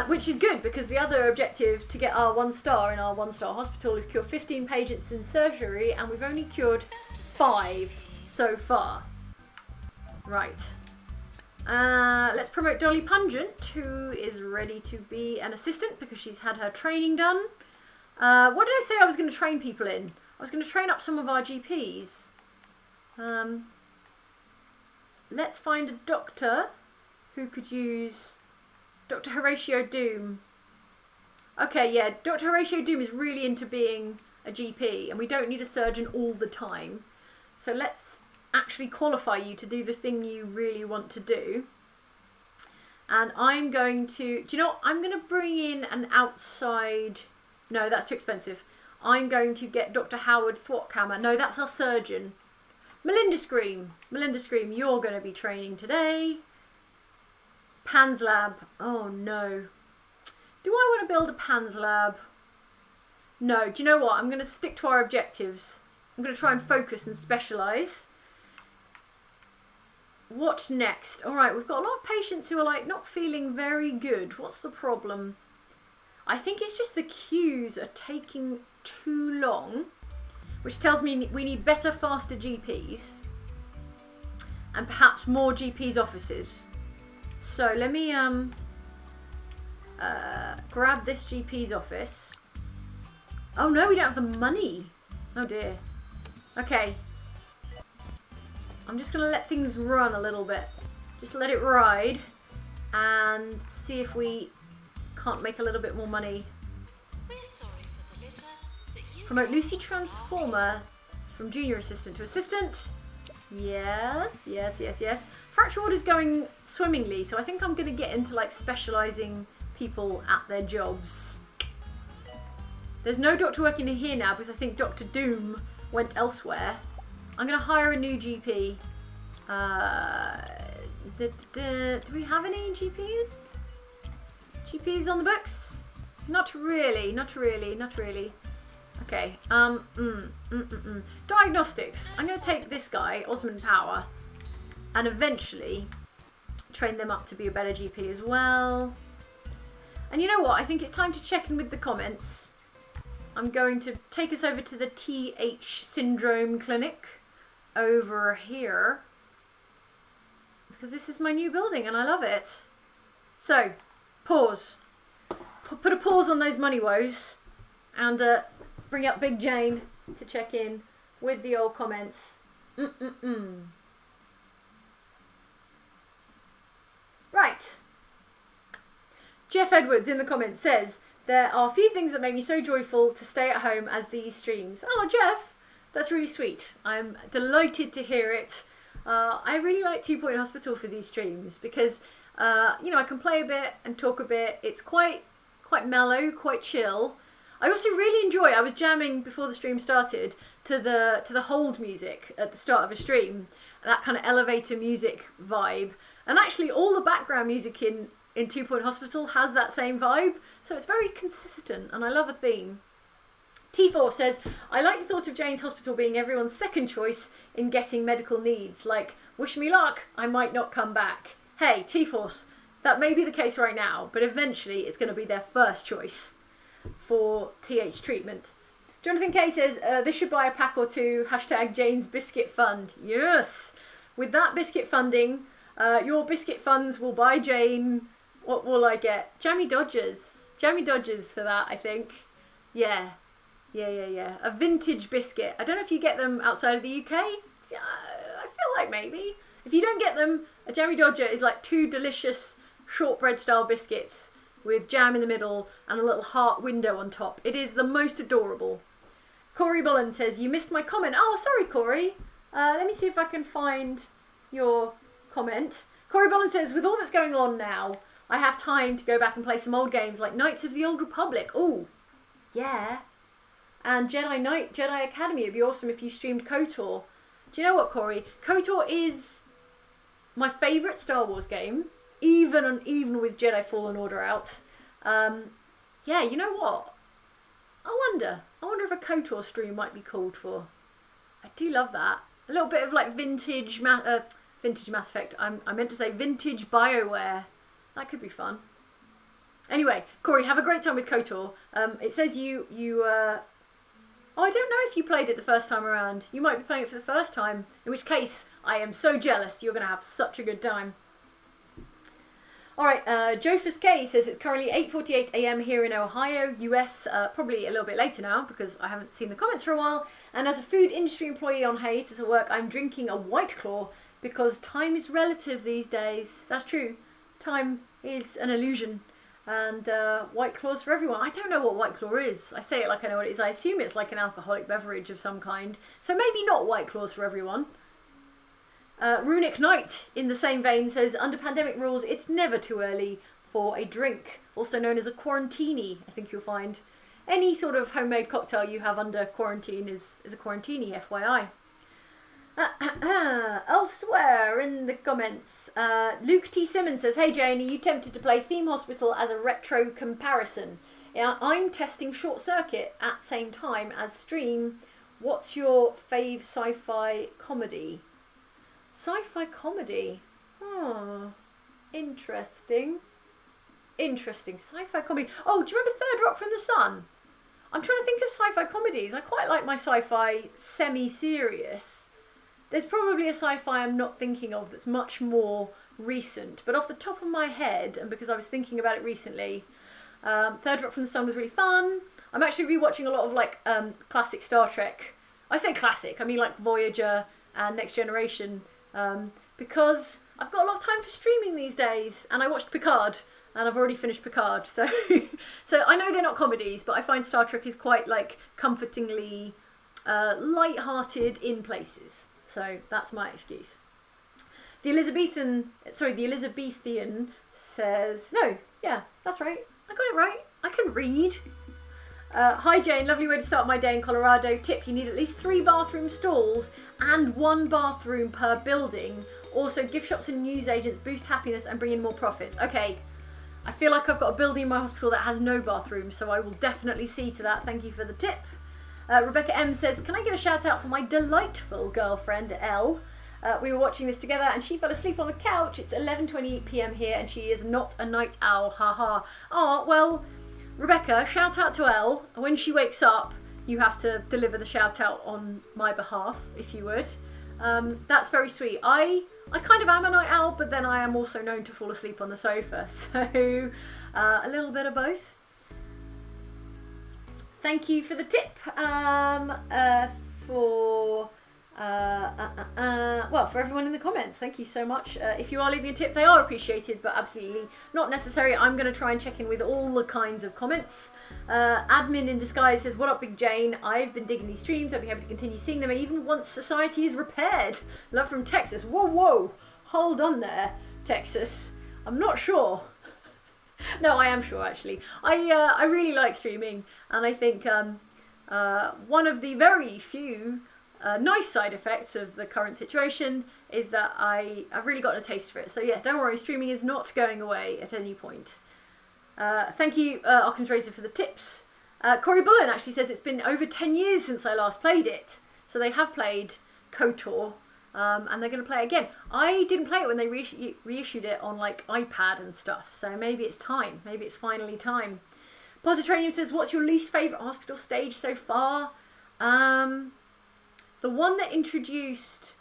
Which is good, because the other objective to get our 1-star in our 1-star hospital is cure 15 patients in surgery, and we've only cured 5 so far. Right. Let's promote Dolly Pungent, who is ready to be an assistant because she's had her training done. What did I say I was going to train people in? I was going to train up some of our GPs. Let's find a doctor who could use... Dr. Horatio Doom. Okay, yeah, Dr. Horatio Doom is really into being a GP, and we don't need a surgeon all the time. So let's actually qualify you to do the thing you really want to do. And I'm going to... Do you know what? I'm going to bring in an outside... No, that's too expensive. I'm going to get Dr. Howard Thwatkammer. No, that's our surgeon. Melinda Scream. Melinda Scream, you're going to be training today. PANS lab. Oh no. Do I want to build a PANS lab? No. Do you know what? I'm going to stick to our objectives. I'm going to try and focus and specialise. what next? All right, we've got a lot of patients who are like not feeling very good. What's the problem? I think it's just the queues are taking too long, which tells me we need better, faster GPs and perhaps more GPs' offices. So let me grab this GP's office. Oh no, we don't have the money. Oh dear. Okay. I'm just going to let things run a little bit. Just let it ride and see if we can't make a little bit more money. We're sorry for the litter that you Promote Lucy Transformer from junior assistant to assistant. Yes, yes, yes, yes. Fracture Ward is going swimmingly, so I think I'm going to get into like specialising people at their jobs. There's no doctor working in here now because I think Dr. Doom went elsewhere. I'm going to hire a new GP. Do we have any GPs? GPs on the books? Not really, not really, not really. Okay, diagnostics. I'm going to take this guy, Osmond Power, and eventually train them up to be a better GP as well. And you know what? I think it's time to check in with the comments. I'm going to take us over to the TH Syndrome Clinic over here because this is my new building and I love it. So, pause. Put a pause on those money woes and bring up Big Jane to check in with the old comments. Right. Jeff Edwards in the comments says, there are a few things that make me so joyful to stay at home as these streams. Oh, Jeff, that's really sweet. I'm delighted to hear it. I really like 2 Point Hospital for these streams because, you know, I can play a bit and talk a bit. It's quite mellow, quite chill. I also really enjoy, I was jamming before the stream started to the hold music at the start of a stream, that kind of elevator music vibe. And actually all the background music in 2 Point Hospital has that same vibe, so it's very consistent and I love a theme. T4 says, I like the thought of Jane's Hospital being everyone's second choice in getting medical needs. Like, wish me luck, I might not come back. Hey, T-Force, that may be the case right now, but eventually it's going to be their first choice for TH treatment. Jonathan K says, this should buy a pack or two, hashtag Jane's Biscuit Fund. Yes! With that biscuit funding, your biscuit funds will buy Jane. What will I get? Jammy Dodgers. Jammy Dodgers for that, I think. Yeah. Yeah. A vintage biscuit. I don't know if you get them outside of the UK. Yeah, I feel like maybe. If you don't get them, a Jammy Dodger is like 2 delicious shortbread style biscuits with jam in the middle and a little heart window on top. It is the most adorable. Corey Bullen says, you missed my comment. Oh, sorry, Corey. Let me see if I can find your comment. Corey Bullen says, with all that's going on now, I have time to go back and play some old games like Knights of the Old Republic. Oh, yeah. And Jedi Academy. It'd be awesome if you streamed KOTOR. Do you know what, Corey? KOTOR is my favourite Star Wars game, even with Jedi Fallen Order out. Yeah, you know what? I wonder if a KOTOR stream might be called for. I do love that. A little bit of like vintage Mass Effect. I meant to say vintage BioWare. That could be fun. Anyway, Corey, have a great time with KOTOR. It says I don't know if you played it the first time around. You might be playing it for the first time, in which case I am so jealous. You're going to have such a good time. Alright, Jophus K says it's currently 8:48 AM here in Ohio, US, probably a little bit later now because I haven't seen the comments for a while. And as a food industry employee on hiatus at work, I'm drinking a White Claw because time is relative these days. That's true. Time is an illusion. And White Claw's for everyone. I don't know what White Claw is. I say it like I know what it is. I assume it's like an alcoholic beverage of some kind. So maybe not White Claw's for everyone. Runic Knight, in the same vein, says, under pandemic rules, it's never too early for a drink, also known as a quarantini, I think you'll find. Any sort of homemade cocktail you have under quarantine is a quarantini, FYI. Elsewhere in the comments, Luke T. Simmons says, hey Jane, are you tempted to play Theme Hospital as a retro comparison? I'm testing Short Circuit at same time as stream. What's your fave sci-fi comedy? Sci-fi comedy. Oh, interesting. Interesting. Sci-fi comedy. Oh, do you remember Third Rock from the Sun? I'm trying to think of sci-fi comedies. I quite like my sci-fi semi-serious. There's probably a sci-fi I'm not thinking of that's much more recent. But off the top of my head, and because I was thinking about it recently, Third Rock from the Sun was really fun. I'm actually rewatching a lot of like classic Star Trek. I say classic, I mean like Voyager and Next Generation, because I've got a lot of time for streaming these days, and I watched Picard. And I've already finished Picard, so I know they're not comedies, but I find Star Trek is quite like comfortingly light-hearted in places. So that's my excuse. The Elizabethan says no. Yeah, that's right. I got it right. I can read. Hi Jane, lovely way to start my day in Colorado. Tip: you need at least 3 bathroom stalls and 1 bathroom per building. Also, gift shops and newsagents boost happiness and bring in more profits. Okay. I feel like I've got a building in my hospital that has no bathroom, so I will definitely see to that. Thank you for the tip. Rebecca M says, can I get a shout out for my delightful girlfriend, Elle? We were watching this together and she fell asleep on the couch. It's 11:28 p.m. here and she is not a night owl. Haha. Oh, well, Rebecca, shout out to Elle. When she wakes up, you have to deliver the shout out on my behalf, if you would. That's very sweet. I kind of am a night owl, but then I am also known to fall asleep on the sofa. So a little bit of both. Thank you for the tip. For everyone in the comments, thank you so much. If you are leaving a tip, they are appreciated, but absolutely not necessary. I'm going to try and check in with all the kinds of comments. Admin in disguise says, what up, Big Jane? I've been digging these streams. I'll be happy to continue seeing them even once society is repaired. Love from Texas. Whoa. Hold on there, Texas. I'm not sure. No, I am sure, actually. I really like streaming, and I think one of the very few nice side effects of the current situation is that I've really gotten a taste for it. So yeah, don't worry, streaming is not going away at any point. Thank you, Occam's Razor, for the tips. Corey Bullen actually says it's been over 10 years since I last played it. So they have played KOTOR, and they're going to play it again. I didn't play it when they reissued it on like iPad and stuff. So maybe it's time. Maybe it's finally time. Positronium says, what's your least favourite hospital stage so far? The one that introduced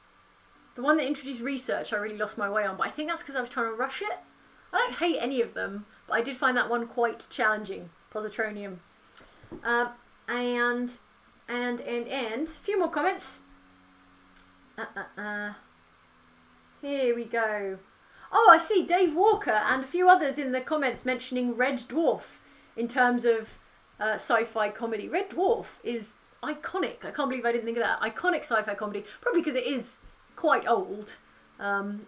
research, I really lost my way on, but I think that's because I was trying to rush it. I don't hate any of them, but I did find that one quite challenging. Positronium. And a few more comments. Here we go. Oh, I see Dave Walker and a few others in the comments mentioning Red Dwarf in terms of sci-fi comedy. Red Dwarf is iconic. I can't believe I didn't think of that. Iconic sci-fi comedy, probably because it is quite old.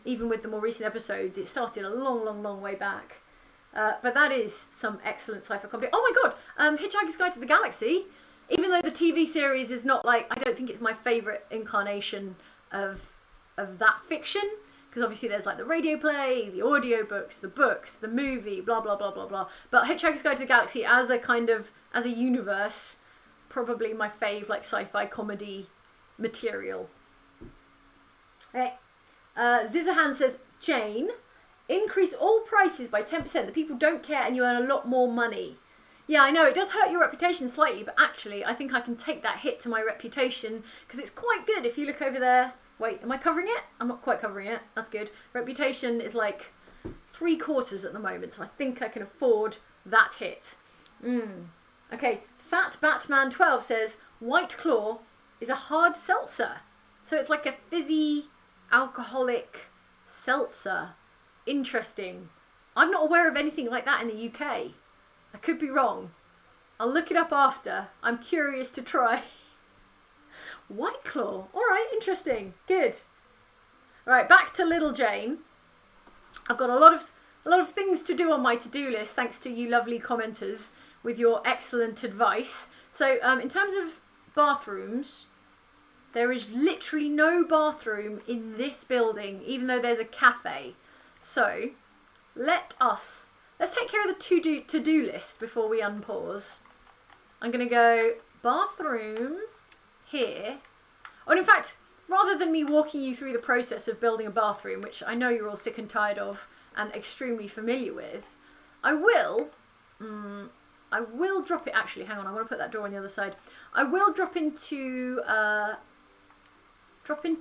Even with the more recent episodes, it started a long way back. But that is some excellent sci-fi comedy. Oh my god, Hitchhiker's Guide to the Galaxy. Even though the TV series is not like, I don't think it's my favourite incarnation of that fiction, because obviously there's like the radio play, the audio books, the movie, blah blah blah blah blah. But Hitchhiker's Guide to the Galaxy as a universe, probably my fave like sci-fi comedy material. Hey. Zizahan says, Jane, increase all prices by 10%. The people don't care and you earn a lot more money. Yeah, I know, it does hurt your reputation slightly, but actually I think I can take that hit to my reputation because it's quite good. If you look over there, wait, am I covering it? I'm not quite covering it. That's good. Reputation is like 3/4 at the moment, so I think I can afford that hit. Okay, Fat Batman 12 says, White Claw is a hard seltzer. So it's like a fizzy, alcoholic seltzer. Interesting. I'm not aware of anything like that in the UK. I could be wrong. I'll look it up after. I'm curious to try. White Claw. Alright, interesting. Good. Alright, back to Little Jane. I've got a lot of things to do on my to-do list, thanks to you lovely commenters with your excellent advice. So, in terms of bathrooms, there is literally no bathroom in this building, even though there's a cafe. So, let's take care of the to-do list before we unpause. I'm going to go bathrooms here. Oh, and in fact, rather than me walking you through the process of building a bathroom, which I know you're all sick and tired of and extremely familiar with, I will drop it, actually, hang on, I want to put that door on the other side. I will drop into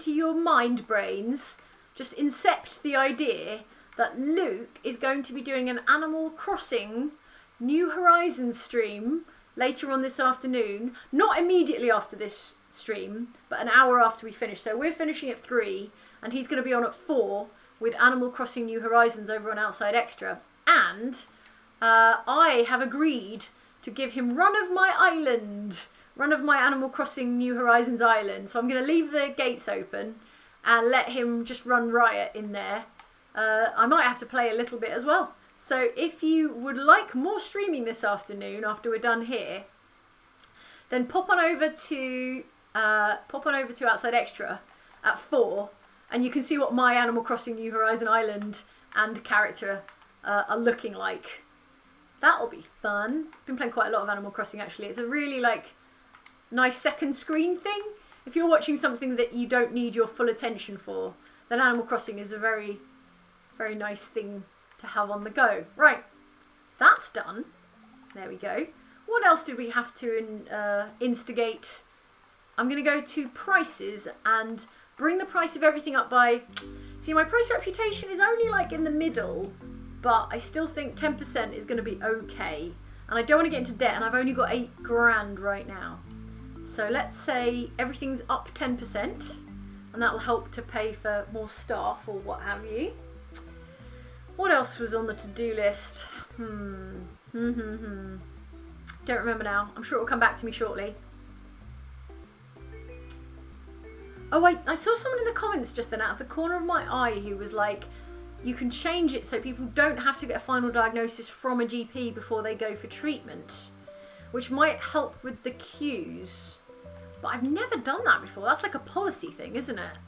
your mind brains, just incept the idea that Luke is going to be doing an Animal Crossing New Horizons stream later on this afternoon, not immediately after this stream, but an hour after we finish. So we're finishing at 3 and he's going to be on at 4 with Animal Crossing New Horizons over on Outside Extra. And I have agreed to give him run of my Animal Crossing New Horizons island. So I'm going to leave the gates open and let him just run riot in there. I might have to play a little bit as well. So if you would like more streaming this afternoon after we're done here, then pop on over to Outside Extra at 4, and you can see what my Animal Crossing New Horizon island and character are looking like. That'll be fun. Been playing quite a lot of Animal Crossing actually. It's a really nice second screen thing. If you're watching something that you don't need your full attention for, then Animal Crossing is a very, very nice thing to have on the go. Right, that's done. There we go. What else did we have to instigate? I'm going to go to prices and bring the price of everything up by... See, my price reputation is only in the middle, but I still think 10% is going to be okay. And I don't want to get into debt, and I've only got 8 grand right now. So let's say everything's up 10%, and that'll help to pay for more staff or what have you. What else was on the to-do list? Don't remember now. I'm sure it will come back to me shortly. Oh wait, I saw someone in the comments just then out of the corner of my eye who was like, you can change it so people don't have to get a final diagnosis from a GP before they go for treatment, which might help with the queues. But I've never done that before. That's like a policy thing, isn't it?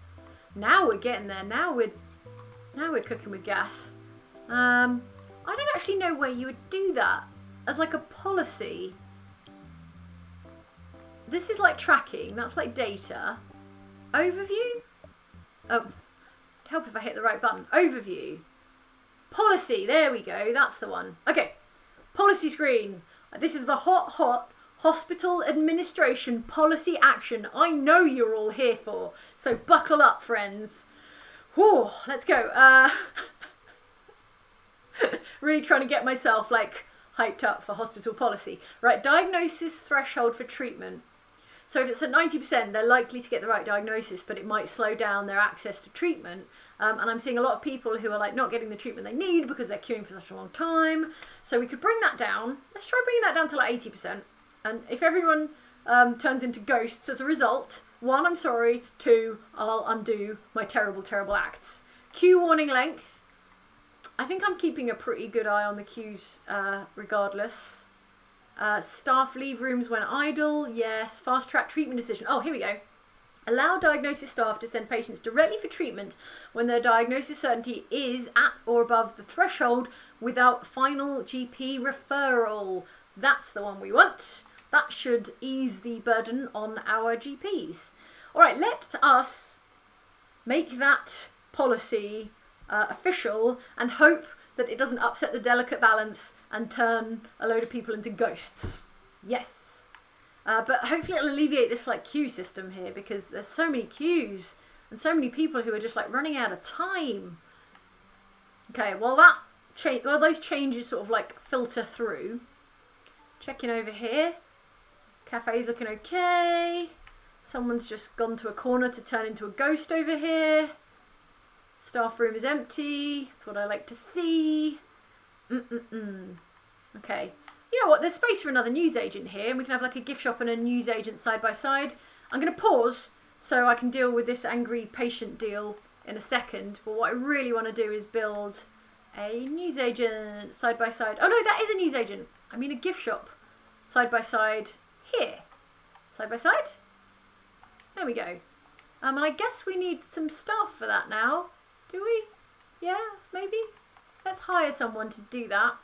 Now we're getting there. Now we're cooking with gas. I don't actually know where you would do that as a policy. This is tracking. That's data. Overview? Oh, help if I hit the right button. Overview. Policy. There we go. That's the one. Okay. Policy screen. This is the hot hospital administration policy action I know you're all here for. So buckle up, friends. Whew, let's go. Really trying to get myself hyped up for hospital policy. Right, diagnosis threshold for treatment. So if it's at 90%, they're likely to get the right diagnosis, but it might slow down their access to treatment. And I'm seeing a lot of people who are not getting the treatment they need because they're queuing for such a long time. So we could bring that down. Let's try bringing that down to 80%. And if everyone turns into ghosts as a result, 1, I'm sorry, 2, I'll undo my terrible, terrible acts. Queue warning length. I think I'm keeping a pretty good eye on the queues regardless. Staff leave rooms when idle. Yes. Fast track treatment decision. Oh, here we go. Allow diagnosis staff to send patients directly for treatment when their diagnosis certainty is at or above the threshold without final GP referral. That's the one we want. That should ease the burden on our GPs. All right, let us make that policy official and hope that it doesn't upset the delicate balance and turn a load of people into ghosts. Yes. But hopefully it'll alleviate this queue system here, because there's so many queues and so many people who are just running out of time. Okay, well those changes sort of filter through. Checking over here. Cafe's looking okay. Someone's just gone to a corner to turn into a ghost over here. Staff room is empty. That's what I like to see. Okay. You know what? There's space for another newsagent here, and we can have a gift shop and a newsagent side by side. I'm going to pause so I can deal with this angry patient deal in a second. But what I really want to do is build a newsagent side by side. Oh no, that is a newsagent. I mean a gift shop side by side here. Side by side. There we go. And I guess we need some staff for that now. Do we? Yeah, maybe. Let's hire someone to do that.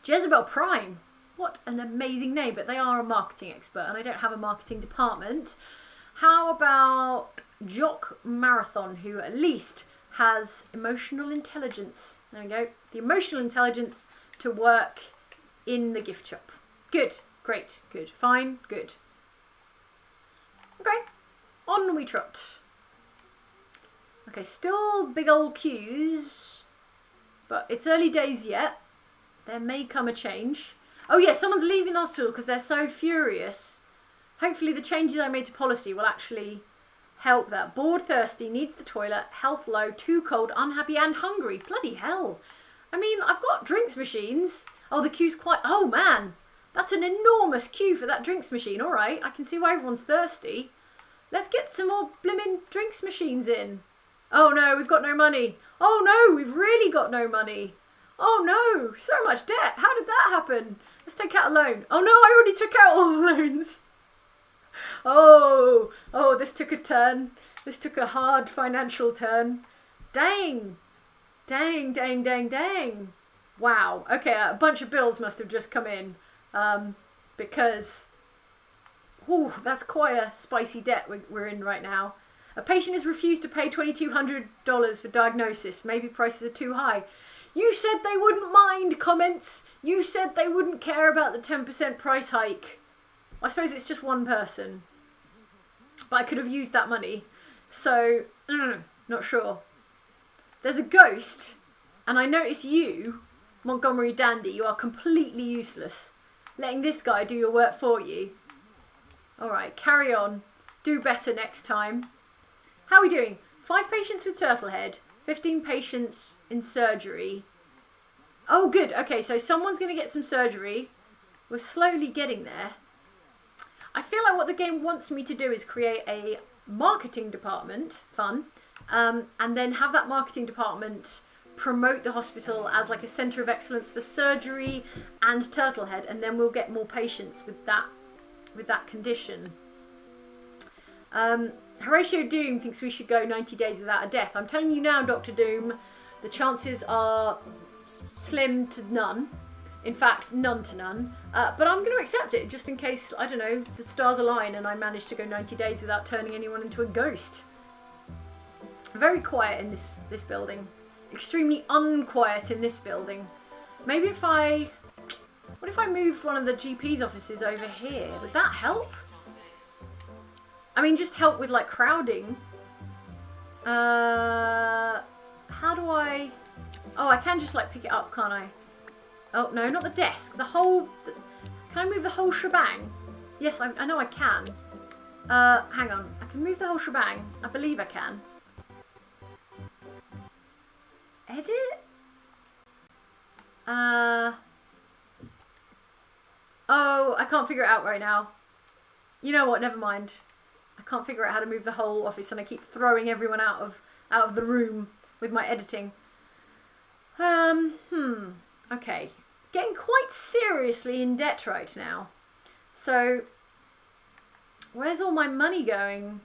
Jezebel Prime. What an amazing name, but they are a marketing expert and I don't have a marketing department. How about Jock Marathon, who at least has emotional intelligence? There we go. The emotional intelligence to work in the gift shop. Good. Great. Good. Fine. Good. Okay. On we trot. Okay, still big old queues, but it's early days yet. There may come a change. Oh yeah, someone's leaving the hospital because they're so furious. Hopefully the changes I made to policy will actually help that. Bored, thirsty, needs the toilet, health low, too cold, unhappy and hungry. Bloody hell. I mean, I've got drinks machines. Oh, the queue's quite... Oh man, that's an enormous queue for that drinks machine. All right, I can see why everyone's thirsty. Let's get some more blimmin' drinks machines in. Oh no, we've got no money. Oh no, we've really got no money. Oh no, so much debt. How did that happen? Let's take out a loan. Oh no, I already took out all the loans. Oh, this took a turn. This took a hard financial turn. Dang. Dang, dang, dang, dang. Wow. Okay, a bunch of bills must have just come in. Because, that's quite a spicy debt we're in right now. A patient has refused to pay $2,200 for diagnosis. Maybe prices are too high. You said they wouldn't mind, comments. You said they wouldn't care about the 10% price hike. I suppose it's just one person. But I could have used that money. So, not sure. There's a ghost. And I notice you, Montgomery Dandy, you are completely useless. Letting this guy do your work for you. Alright, carry on. Do better next time. How are we doing? 5 patients with Turtlehead, 15 patients in surgery. Oh, good. Okay, so someone's going to get some surgery. We're slowly getting there. I feel like what the game wants me to do is create a marketing department, fun, and then have that marketing department promote the hospital as like a centre of excellence for surgery and Turtlehead, and then we'll get more patients with that condition. Horatio Doom thinks we should go 90 days without a death. I'm telling you now, Dr. Doom, the chances are slim to none. In fact, none to none. But I'm going to accept it just in case, I don't know, the stars align and I manage to go 90 days without turning anyone into a ghost. Very quiet in this building. Extremely unquiet in this building. Maybe if I... What if I moved one of the GP's offices over here? Would that help? I mean, just help with, like, crowding. How do I... Oh, I can just, like, pick it up, can't I? Oh, no, not the desk. The whole... Can I move the whole shebang? Yes, I know I can. Hang on. I can move the whole shebang. I believe I can. Edit? Oh, I can't figure it out right now. You know what? Never mind. I can't figure out how to move the whole office, and I keep throwing everyone out of the room with my editing. Okay. Getting quite seriously in debt right now. So, where's all my money going?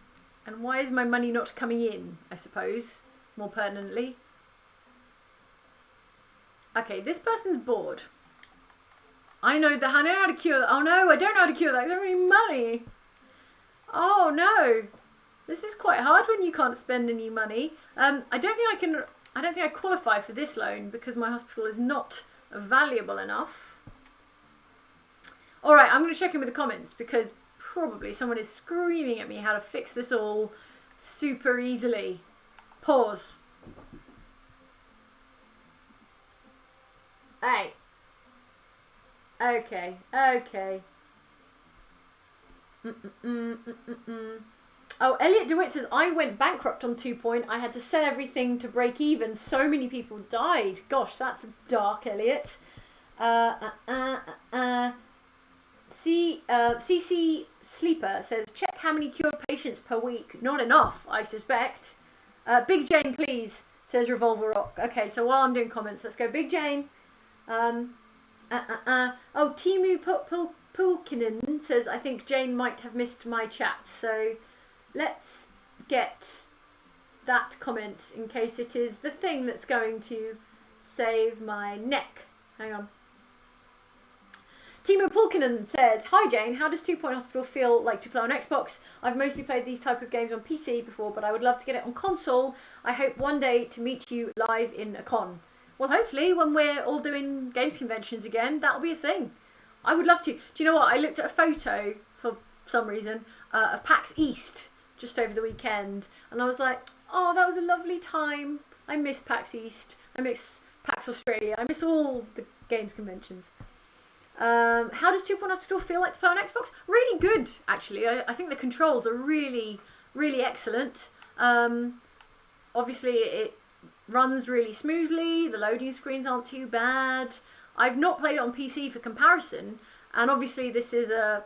And why is my money not coming in, I suppose, more pertinently? Okay, this person's bored. I know how to cure that. Oh no, I don't know how to cure that. I don't have any money. Oh no. This is quite hard when you can't spend any money. I don't think I qualify for this loan because my hospital is not valuable enough. Alright, I'm going to check in with the comments because probably someone is screaming at me how to fix this all super easily. Pause. Hey. Okay. Oh, Elliot DeWitt says, I went bankrupt on 2 Point. I had to sell everything to break even. So many people died. Gosh, that's dark, Elliot. CC Sleeper says, check how many cured patients per week. Not enough, I suspect. Big Jane, please, says Revolver Rock. Okay, so while I'm doing comments, let's go. Big Jane. Oh, Timu Pulkinen says, I think Jane might have missed my chat. So let's get that comment in case it is the thing that's going to save my neck. Hang on. Timo Pulkinen says, "Hi Jane, how does 2 Point Hospital feel like to play on Xbox? I've mostly played these type of games on PC before, but I would love to get it on console. I hope one day to meet you live in a con." Well, hopefully when we're all doing games conventions again, that'll be a thing. I would love to. Do you know what? I looked at a photo for some reason of PAX East just over the weekend, and I was like, oh, that was a lovely time. I miss PAX East. I miss PAX Australia. I miss all the games conventions. How does 2 Point Hospital feel like to play on Xbox? Really good, actually. I think the controls are really, really excellent. Obviously, it runs really smoothly. The loading screens aren't too bad. I've not played it on PC for comparison, and obviously this is a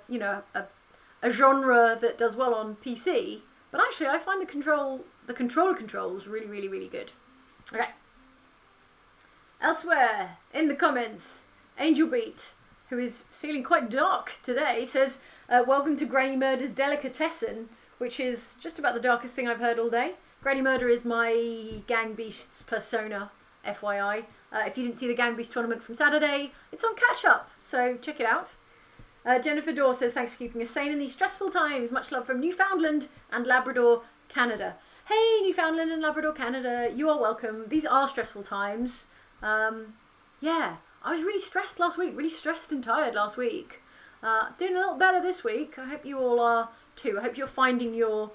genre that does well on PC. But actually, I find the controller controls really, really, really good. Okay. Elsewhere in the comments, Angel Beat, who is feeling quite dark today, says, "Welcome to Granny Murder's Delicatessen," which is just about the darkest thing I've heard all day. Granny Murder is my Gang Beasts persona, FYI. If you didn't see the Gang Beast tournament from Saturday, it's on catch up, so check it out. Jennifer Dorr says, "Thanks for keeping us sane in these stressful times. Much love from Newfoundland and Labrador, Canada." Hey, Newfoundland and Labrador, Canada, you are welcome. These are stressful times. Yeah, I was really stressed last week, really stressed and tired last week. Doing a little better this week. I hope you all are too. I hope you're finding your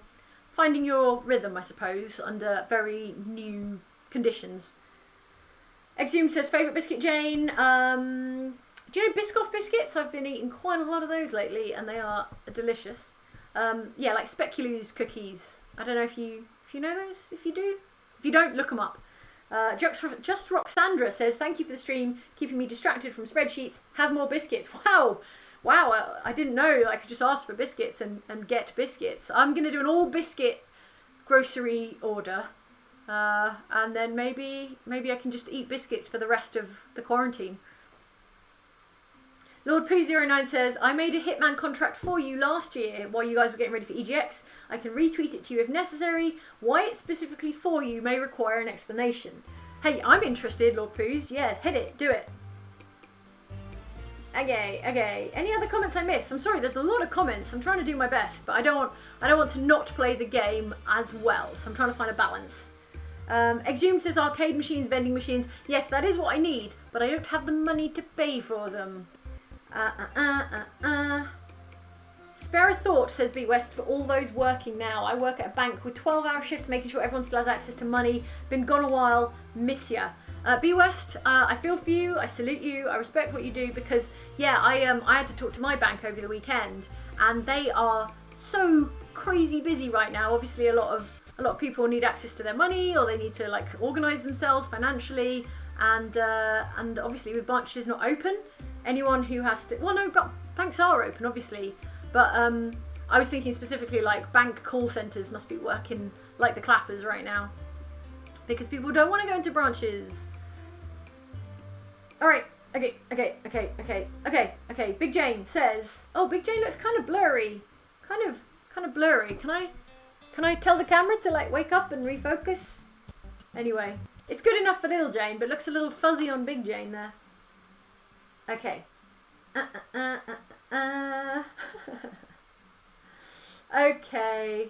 rhythm, I suppose, under very new conditions. Exhumed says, "Favourite biscuit, Jane?" Do you know Biscoff biscuits? I've been eating quite a lot of those lately, and they are delicious. Yeah, like Speculoos cookies. I don't know if you know those. If you do, if you don't, look them up. Just Roxandra says, "Thank you for the stream, keeping me distracted from spreadsheets. Have more biscuits." Wow. I didn't know I could just ask for biscuits and get biscuits. I'm gonna do an all biscuit grocery order, and then maybe I can just eat biscuits for the rest of the quarantine. Lord Poo09 says, "I made a Hitman contract for you last year while you guys were getting ready for EGX. I can retweet it to you if necessary. Why it's specifically for you may require an explanation." Hey, I'm interested, Lord Poos. Yeah, hit it. Do it. Okay. Any other comments I missed? I'm sorry, there's a lot of comments. I'm trying to do my best, but I don't want to not play the game as well, so I'm trying to find a balance. Exhumed says, "Arcade machines, vending machines." Yes, that is what I need, but I don't have the money to pay for them. Spare a thought, says B West, for all those working now. I work at a bank with 12-hour shifts, making sure everyone still has access to money. Been gone a while, miss ya. B West, I feel for you, I salute you, I respect what you do, because yeah, I had to talk to my bank over the weekend, and they are so crazy busy right now. Obviously, a lot of people need access to their money, or they need to like organise themselves financially, and obviously with branches not open, anyone who has to, well, no, but banks are open, obviously, but I was thinking specifically like bank call centres must be working like the clappers right now, because people don't want to go into branches. All right, okay. Big Jane says, "Oh, Big Jane looks kind of blurry, kind of blurry. Can I tell the camera to like wake up and refocus?" Anyway, it's good enough for little Jane, but looks a little fuzzy on Big Jane there. Okay. Okay.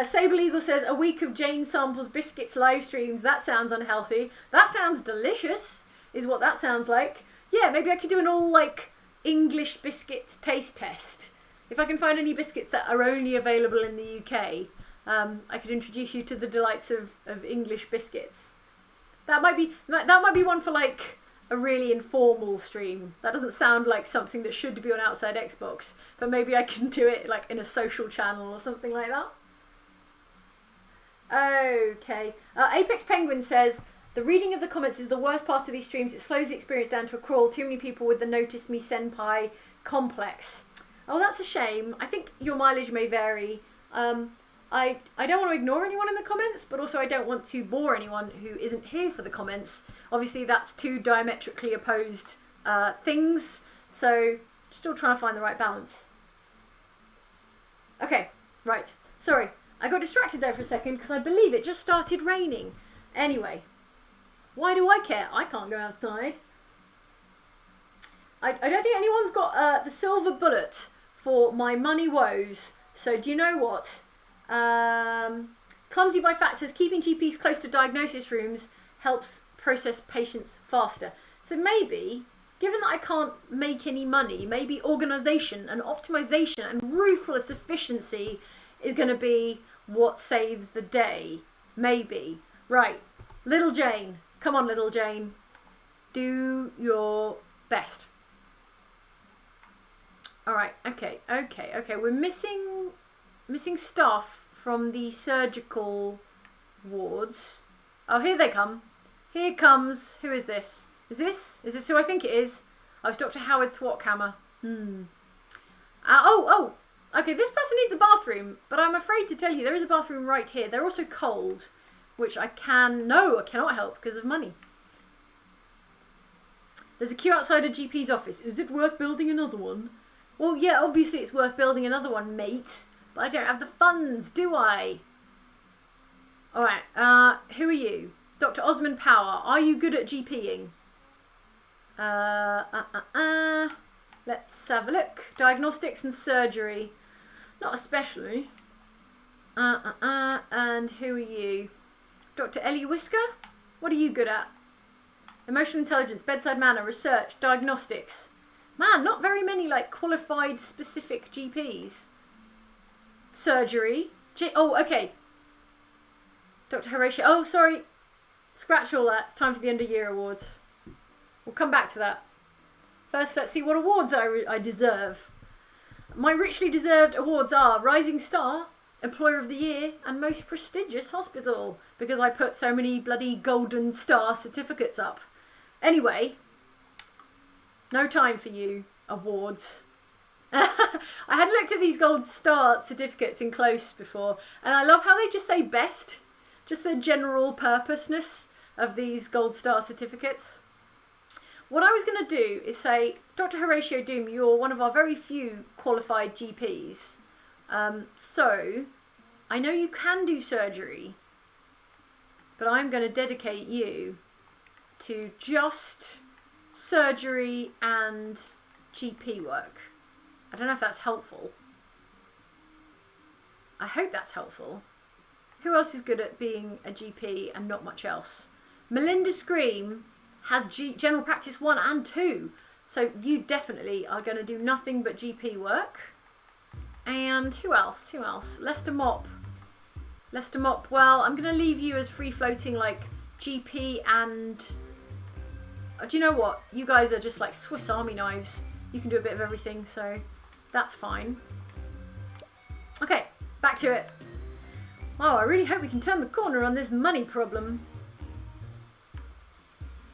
Sable Eagle says, "A week of Jane samples biscuits live streams. That sounds unhealthy." That sounds delicious, is what that sounds like. Yeah, maybe I could do an all like English biscuits taste test. If I can find any biscuits that are only available in the UK, I could introduce you to the delights of English biscuits. That might be one for like a really informal stream. That doesn't sound like something that should be on Outside Xbox, but maybe I can do it like in a social channel or something like that. Okay. Apex Penguin says, "The reading of the comments is the worst part of these streams. It slows the experience down to a crawl. Too many people with the notice me senpai complex." Oh, that's a shame. I think your mileage may vary. I don't want to ignore anyone in the comments, but also I don't want to bore anyone who isn't here for the comments. Obviously, that's two diametrically opposed things, so still trying to find the right balance. Okay, right. Sorry, I got distracted there for a second because I believe it just started raining. Anyway, why do I care? I can't go outside. I don't think anyone's got the silver bullet for my money woes. So do you know what? Clumsy by Fat says keeping GPs close to diagnosis rooms helps process patients faster. So maybe, given that I can't make any money, maybe organisation and optimisation and ruthless efficiency is going to be what saves the day. Maybe. Right. Little Jane. Come on, little Jane. Do your best. Alright, okay. We're missing stuff from the surgical wards. Oh, here they come. Here comes... Who is this? Is this who I think it is? Oh, it's Dr. Howard Thwarthammer. Oh! Okay, this person needs a bathroom, but I'm afraid to tell you there is a bathroom right here. They're also cold, which I cannot help because of money. There's a queue outside a GP's office. Is it worth building another one? Well, yeah, obviously it's worth building another one, mate. But I don't have the funds, do I? Alright, who are you? Dr. Osmond Power. Are you good at GPing? Let's have a look. Diagnostics and surgery. Not especially. And who are you? Dr. Ellie Whisker? What are you good at? Emotional intelligence, bedside manner, research, diagnostics. Man, not very many like qualified specific GPs. Surgery. Oh, okay. Dr. Horatio. Oh, sorry. Scratch all that. It's time for the end of year awards. We'll come back to that. First, let's see what awards I deserve. My richly deserved awards are Rising Star, Employer of the Year, and Most Prestigious Hospital, because I put so many bloody golden star certificates up. Anyway, no time for you, awards. I hadn't looked at these gold star certificates in close before, and I love how they just say best, just the general purposeness of these gold star certificates. What I was going to do is say, Dr. Horatio Doom, you're one of our very few qualified GPs. So, I know you can do surgery, but I'm going to dedicate you to just surgery and GP work. I don't know if that's helpful. I hope that's helpful. Who else is good at being a GP and not much else? Melinda Scream has general practice 1 and 2. So you definitely are going to do nothing but GP work. And who else? Lester Mop. Well, I'm going to leave you as free-floating like GP and... do you know what? You guys are just like Swiss Army knives. You can do a bit of everything, so that's fine. Okay, back to it. Wow, I really hope we can turn the corner on this money problem.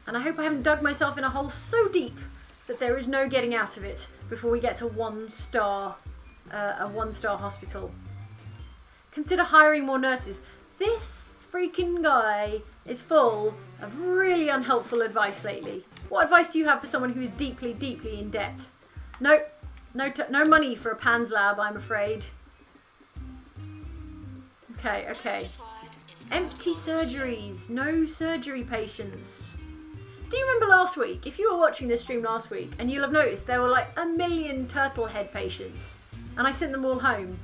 And I hope I haven't dug myself in a hole so deep that there is no getting out of it before we get to a 1-star hospital. Consider hiring more nurses. This freaking guy is full of really unhelpful advice lately. What advice do you have for someone who is deeply, deeply in debt? Nope. No money for a PANS lab, I'm afraid. Okay. Empty surgeries. No surgery patients. Do you remember last week? If you were watching this stream last week, and you'll have noticed there were like 1 million turtle head patients. And I sent them all home.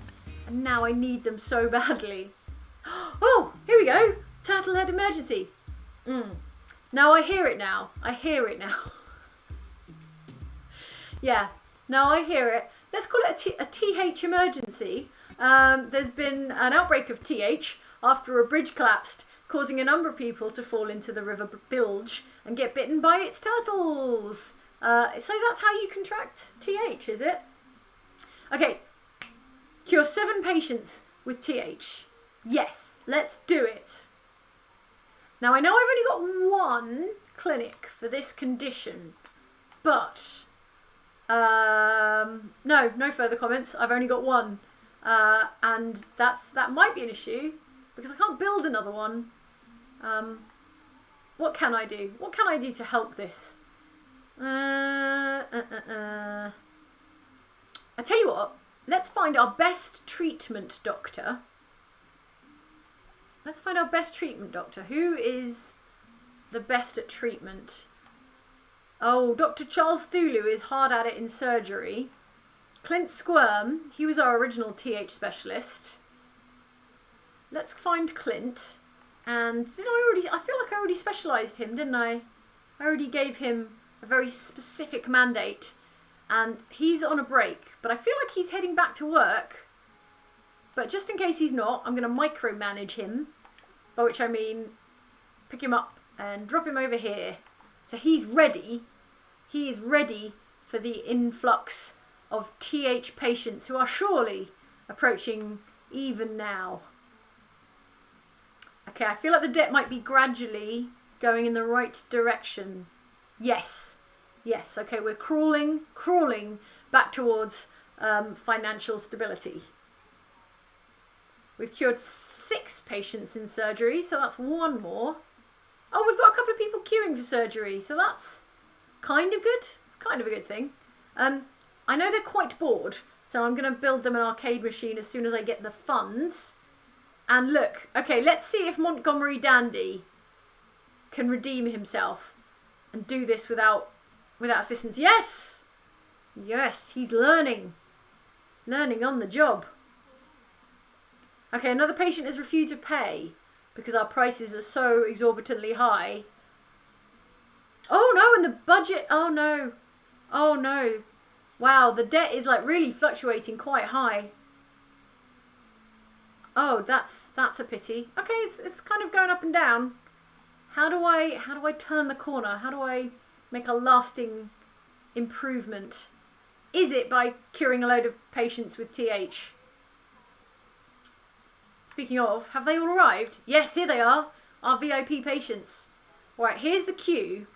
And now I need them so badly. Oh, here we go. Turtle head emergency. Now I hear it now. Yeah, now I hear it. Let's call it a TH emergency. There's been an outbreak of TH after a bridge collapsed, causing a number of people to fall into the river bilge and get bitten by its turtles. So that's how you contract TH, is it? Okay, cure 7 patients with TH. Yes, let's do it. Now I know I've only got 1 clinic for this condition, but no further comments. I've only got 1, and that might be an issue because I can't build another one. What can I do? What can I do to help this? I tell you what, let's find our best treatment doctor. Who is the best at treatment? Oh, Dr. Charles Thulu is hard at it in surgery. Clint Squirm, he was our original TH specialist. Let's find Clint. And I feel like I already specialised him, didn't I? I already gave him a very specific mandate. And he's on a break. But I feel like he's heading back to work. But just in case he's not, I'm going to micromanage him. By which I mean pick him up and drop him over here. So he's ready. He is ready for the influx of TH patients who are surely approaching even now. Okay, I feel like the debt might be gradually going in the right direction. Yes. Yes, okay, we're crawling back towards financial stability. We've cured 6 patients in surgery, so that's 1 more. Oh, we've got a couple of people queuing for surgery, so that's kind of good. It's kind of a good thing. I know they're quite bored, so I'm going to build them an arcade machine as soon as I get the funds. And look, okay, let's see if Montgomery Dandy can redeem himself and do this without assistance. Yes! Yes, he's learning. Learning on the job. Okay, another patient has refused to pay because our prices are so exorbitantly high. Oh no, and the budget, oh no. Oh no. Wow, the debt is like really fluctuating quite high. Oh, that's a pity. Okay, it's kind of going up and down. How do I turn the corner? How do I make a lasting improvement? Is it by curing a load of patients with TH? Speaking of, have they all arrived? Yes, here they are. Our VIP patients. Right, here's the queue.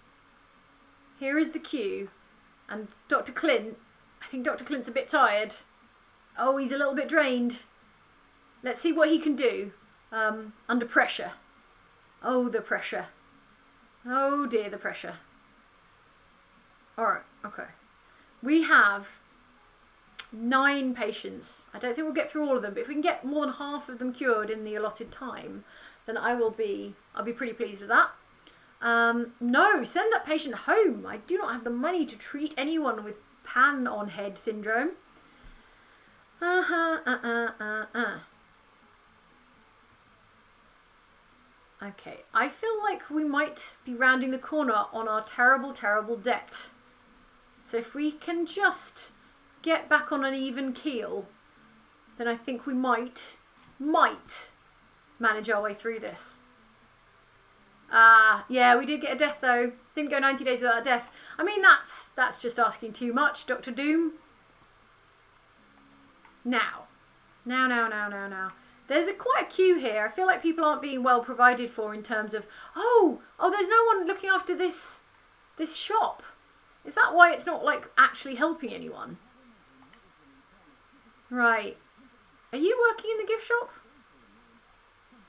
Here is the queue. And Dr. Clint, I think Dr. Clint's a bit tired. Oh, he's a little bit drained. Let's see what he can do under pressure. Oh, the pressure. Oh dear, the pressure. Alright, okay. We have 9 patients. I don't think we'll get through all of them, but if we can get more than half of them cured in the allotted time, then I'll be pretty pleased with that. No, send that patient home. I do not have the money to treat anyone with pan-on-head syndrome. Okay, I feel like we might be rounding the corner on our terrible, terrible debt. So if we can just get back on an even keel, then I think we might manage our way through this. Yeah, we did get a death though. Didn't go 90 days without a death. I mean, that's just asking too much, Dr. Doom. Now. There's quite a queue here. I feel like people aren't being well provided for in terms of, oh, there's no one looking after this shop. Is that why it's not like actually helping anyone? Right. Are you working in the gift shop?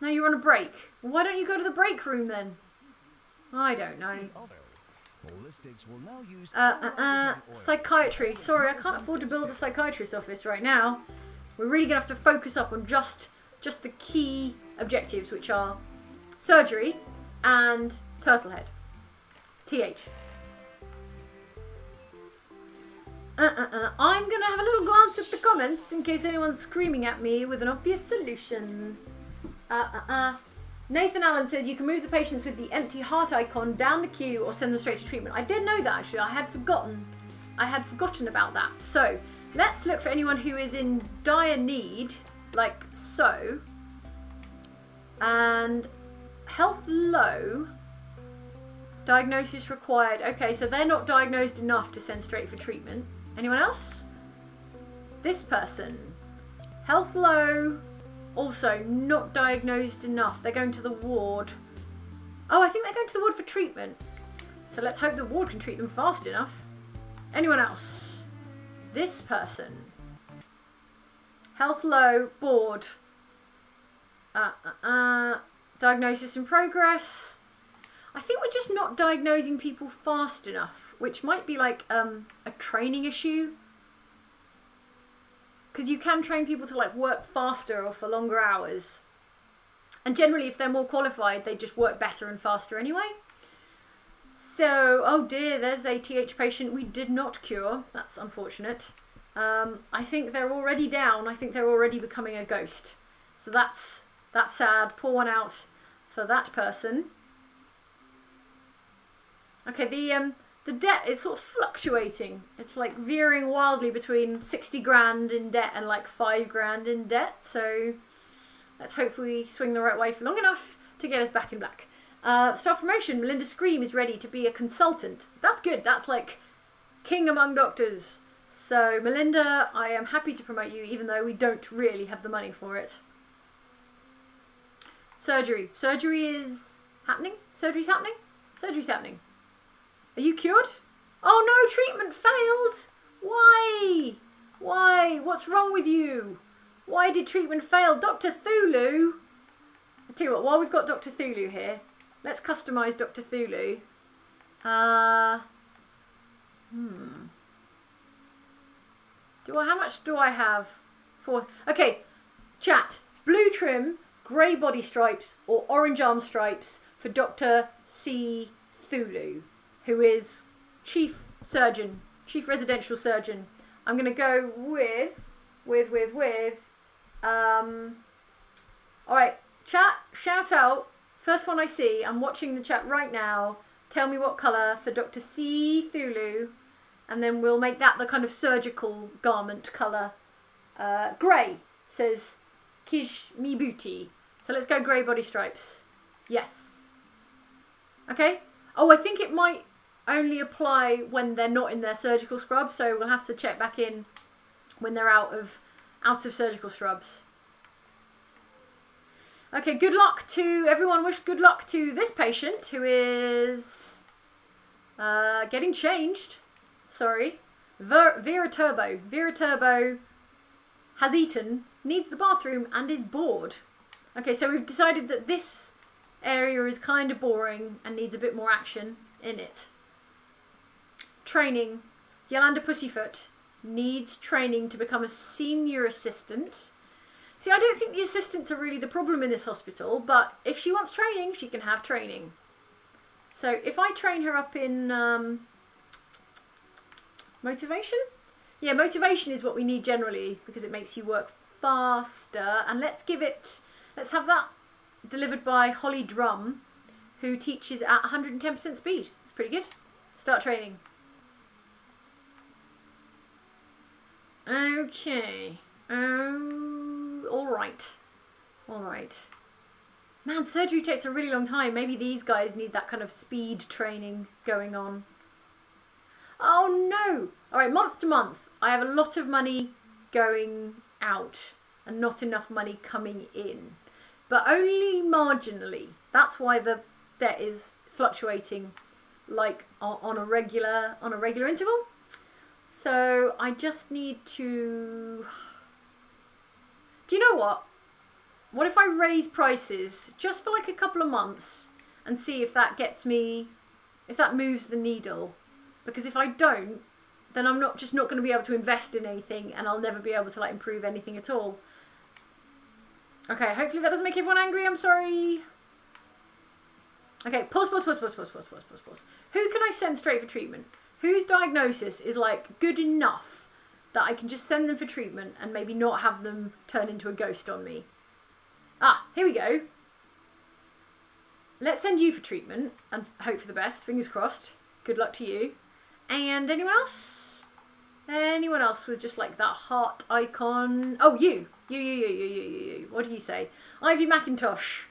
No, you're on a break. Why don't you go to the break room then? I don't know. Psychiatry. Sorry, I can't afford to build a psychiatrist's office right now. We're really going to have to focus up on just the key objectives, which are surgery and Turtlehead. TH. I'm going to have a little glance at the comments in case anyone's screaming at me with an obvious solution. Nathan Allen says you can move the patients with the empty heart icon down the queue or send them straight to treatment. I did know that actually. I had forgotten about that. So let's look for anyone who is in dire need, like so. And health low. Diagnosis required. Okay, so they're not diagnosed enough to send straight for treatment. Anyone else? This person. Health low. Also not diagnosed enough. They're going to the ward. Oh, I think they're going to the ward for treatment. So let's hope the ward can treat them fast enough. Anyone else? This person. Health low, bored. Diagnosis in progress. I think we're just not diagnosing people fast enough, which might be like a training issue. Because you can train people to like work faster or for longer hours. And generally if they're more qualified, they just work better and faster anyway. So, oh dear, there's a TH patient we did not cure. That's unfortunate. I think they're already down. I think they're already becoming a ghost. So that's sad. Pour one out for that person. Okay, the debt is sort of fluctuating. It's like veering wildly between 60 grand in debt and like 5 grand in debt. So let's hope we swing the right way for long enough to get us back in black. Staff promotion. Melinda Scream is ready to be a consultant. That's good. That's like king among doctors. So Melinda, I am happy to promote you even though we don't really have the money for it. Surgery. Surgery is happening? Surgery's happening? Surgery's happening. Are you cured? Oh no, treatment failed! Why? Why? What's wrong with you? Why did treatment fail? Dr. Thulu? I'll tell you what, while we've got Dr. Thulu here, let's customise Dr. Thulu. How much do I have? Okay, chat. Blue trim, grey body stripes, or orange arm stripes for Dr. C. Thulu, who is chief surgeon, chief residential surgeon. I'm going to go with, alright, chat, shout out, first one I see, I'm watching the chat right now, tell me what colour for Dr. C. Thulu, and then we'll make that the kind of surgical garment colour. Grey, says Kishmibuti. So let's go grey body stripes. Yes. Okay. Oh, I think it might only apply when they're not in their surgical scrubs, so we'll have to check back in when they're out of surgical scrubs. Okay, good luck to everyone. Wish good luck to this patient who is getting changed. Sorry. Vera Turbo. Vera Turbo has eaten, needs the bathroom, and is bored. Okay, so we've decided that this area is kind of boring and needs a bit more action in it. Training. Yolanda Pussyfoot needs training to become a senior assistant. See, I don't think the assistants are really the problem in this hospital, but if she wants training, she can have training. So if I train her up in motivation? Yeah, motivation is what we need generally because it makes you work faster. And let's have that delivered by Holly Drum, who teaches at 110% speed. It's pretty good. Start training. Okay. Alright. Man, surgery takes a really long time. Maybe these guys need that kind of speed training going on. Oh no! Alright, month to month, I have a lot of money going out and not enough money coming in. But only marginally. That's why the debt is fluctuating like on a regular interval. So I just need to... Do you know what? What if I raise prices just for like a couple of months and see if that gets me, if that moves the needle? Because if I don't, then I'm not going to be able to invest in anything and I'll never be able to like improve anything at all. Okay, hopefully that doesn't make everyone angry. I'm sorry. Okay, pause. Who can I send straight for treatment? Whose diagnosis is like good enough that I can just send them for treatment and maybe not have them turn into a ghost on me? Ah, here we go. Let's send you for treatment and hope for the best. Fingers crossed. Good luck to you. And anyone else? Anyone else with just like that heart icon? Oh, you. You. What do you say? Ivy McIntosh.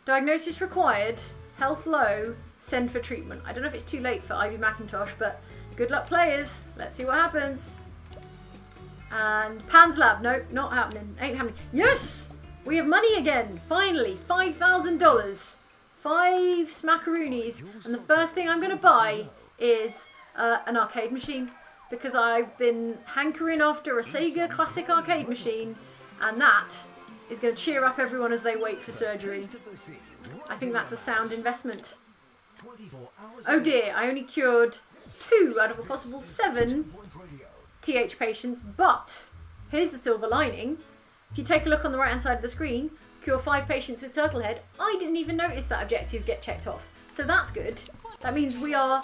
Diagnosis required. Health low. Send for treatment. I don't know if it's too late for Ivy McIntosh, but good luck, players. Let's see what happens. And Pan's Lab. Nope, not happening. Ain't happening. Yes! We have money again. Finally. $5,000. 5 smackaroonies. And the first thing I'm going to buy is an arcade machine. Because I've been hankering after a Sega Classic arcade machine. And that is going to cheer up everyone as they wait for surgery. I think that's a sound investment. Oh dear, I only cured 2 out of a possible 7 TH patients, but here's the silver lining. If you take a look on the right hand side of the screen, cure 5 patients with turtle head, I didn't even notice that objective get checked off. So that's good. That means we are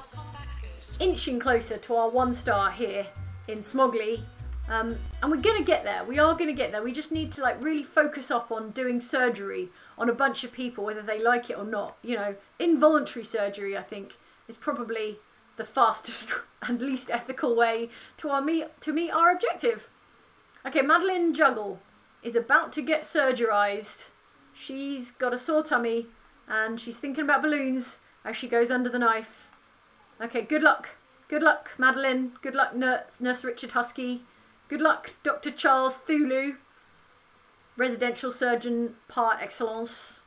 inching closer to our 1-star here in Smogley. And we're going to get there. We are going to get there. We just need to like really focus up on doing surgery on a bunch of people, whether they like it or not. You know, involuntary surgery, I think, is probably the fastest and least ethical way to meet our objective. Okay, Madeline Juggle is about to get surgerized. She's got a sore tummy and she's thinking about balloons as she goes under the knife. Okay, good luck. Good luck, Madeline. Good luck, Nurse Richard Husky. Good luck, Dr. Charles Thulu, residential surgeon par excellence.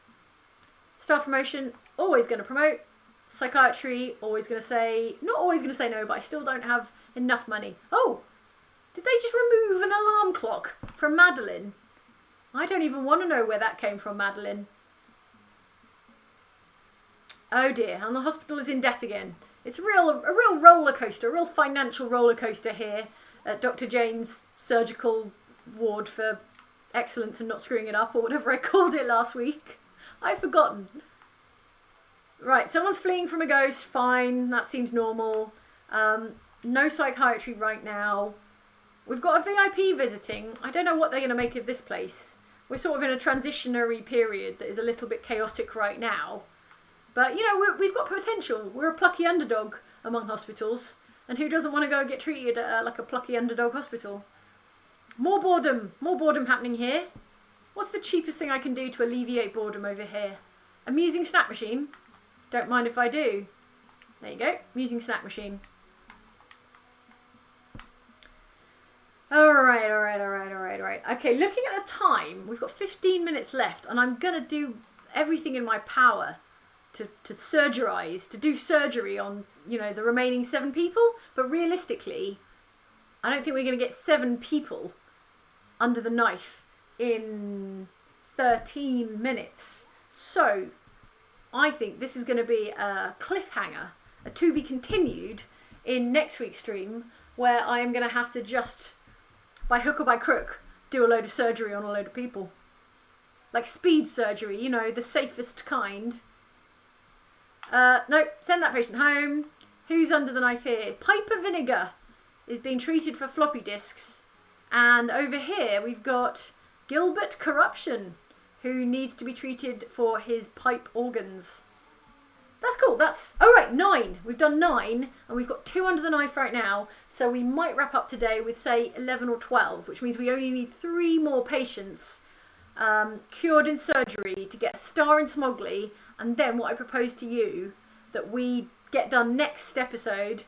Staff promotion, always going to promote. Psychiatry, always going to say, not always going to say no, but I still don't have enough money. Oh, did they just remove an alarm clock from Madeline? I don't even want to know where that came from, Madeline. Oh dear, and the hospital is in debt again. It's a real roller coaster, a real financial roller coaster here at Dr. Jane's surgical ward for excellence and not screwing it up, or whatever I called it last week. I've forgotten. Right, someone's fleeing from a ghost. Fine, that seems normal. No psychiatry right now. We've got a VIP visiting. I don't know what they're going to make of this place. We're sort of in a transitionary period that is a little bit chaotic right now. But, you know, we've got potential. We're a plucky underdog among hospitals. And who doesn't want to go and get treated like a plucky underdog hospital? More boredom happening here. What's the cheapest thing I can do to alleviate boredom over here? Amusing snack machine. Don't mind if I do. There you go. Amusing snack machine. Alright. Okay, looking at the time, we've got 15 minutes left, and I'm going to do everything in my power to surgerize, to do surgery on, you know, the remaining 7 people. But realistically, I don't think we're going to get 7 people under the knife in 13 minutes. So, I think this is going to be a cliffhanger, a to be continued in next week's stream, where I am going to have to just, by hook or by crook, do a load of surgery on a load of people. Like speed surgery, you know, the safest kind. No, send that patient home. Who's under the knife here? Piper Vinegar is being treated for floppy disks. And over here we've got Gilbert Corruption, who needs to be treated for his pipe organs. That's cool. That's, oh right, 9. We've done 9, and we've got 2 under the knife right now. So we might wrap up today with, say, 11 or 12, which means we only need 3 more patients cured in surgery to get a star in Smogley. And then what I propose to you, that we get done next episode,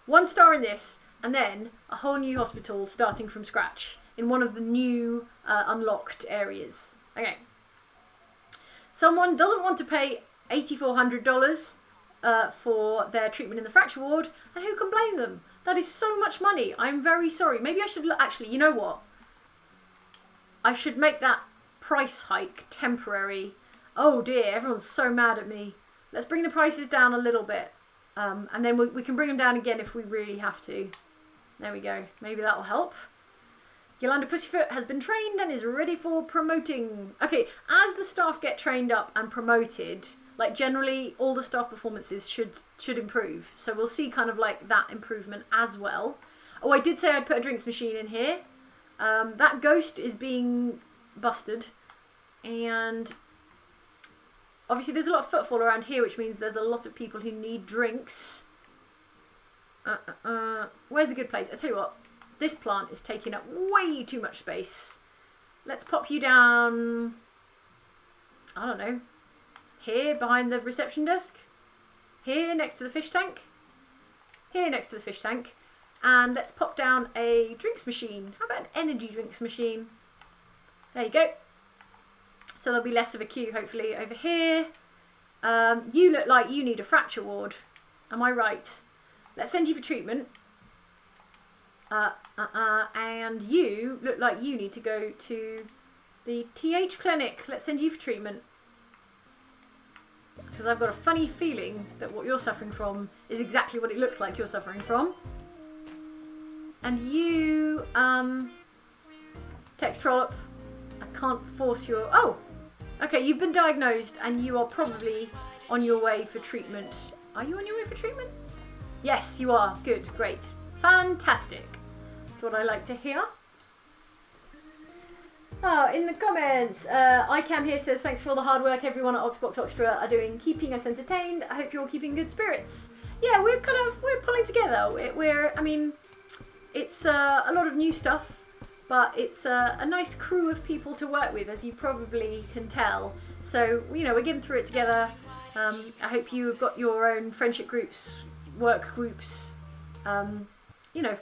1 star in this, and then a whole new hospital starting from scratch in one of the new unlocked areas. Okay. Someone doesn't want to pay $8,400 for their treatment in the fracture ward, and who can blame them? That is so much money. I'm very sorry. Maybe I should actually, you know what? I should make that price hike temporary. Oh dear, everyone's so mad at me. Let's bring the prices down a little bit, and then we can bring them down again if we really have to. There we go. Maybe that'll help. Yolanda Pussyfoot has been trained and is ready for promoting. Okay, as the staff get trained up and promoted, like generally all the staff performances should improve. So we'll see kind of like that improvement as well. Oh, I did say I'd put a drinks machine in here. That ghost is being busted. And obviously there's a lot of footfall around here, which means there's a lot of people who need drinks. Where's a good place? I tell you what. This plant is taking up way too much space. Let's pop you down, I don't know, here behind the reception desk. Here next to the fish tank. Here next to the fish tank. And let's pop down a drinks machine. How about an energy drinks machine? There you go. So there'll be less of a queue, hopefully, over here. You look like you need a fracture ward. Am I right? Let's send you for treatment. And you look like you need to go to the TH clinic. Let's send you for treatment. Because I've got a funny feeling that what you're suffering from is exactly what it looks like you're suffering from. And you, Tex Trollop, I can't force your... Oh! Okay, you've been diagnosed and you are probably on your way for treatment Are you on your way for treatment? Yes, you are. Good, great. Fantastic. That's what I like to hear. Oh, in the comments, iCam here says, thanks for all the hard work everyone at Oxbox Oxtra are doing, keeping us entertained. I hope you're all keeping good spirits. Yeah, we're pulling together. I mean, it's a lot of new stuff, but it's a nice crew of people to work with, as you probably can tell. So, you know, we're getting through it together. I hope you've got your own friendship groups, work groups, you know,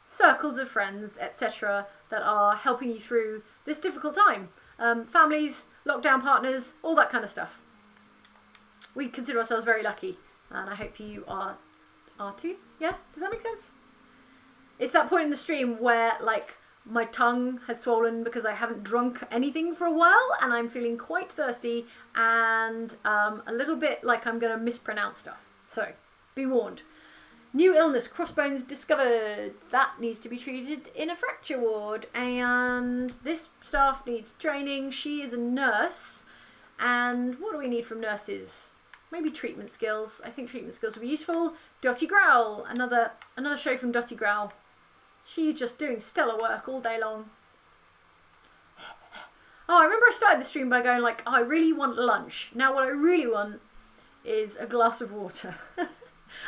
circles of friends, etc., that are helping you through this difficult time. Families, lockdown partners, all that kind of stuff. We consider ourselves very lucky, and I hope you are too. Yeah, does that make sense? It's that point in the stream where, like, my tongue has swollen because I haven't drunk anything for a while, and I'm feeling quite thirsty and a little bit like I'm going to mispronounce stuff. So, be warned. New illness, crossbones discovered. That needs to be treated in a fracture ward. And this staff needs training. She is a nurse. And what do we need from nurses? Maybe treatment skills. I think treatment skills would be useful. Dotty Growl. Another show from Dotty Growl. She's just doing stellar work all day long. Oh, I remember I started the stream by going like, oh, I really want lunch. Now what I really want is a glass of water.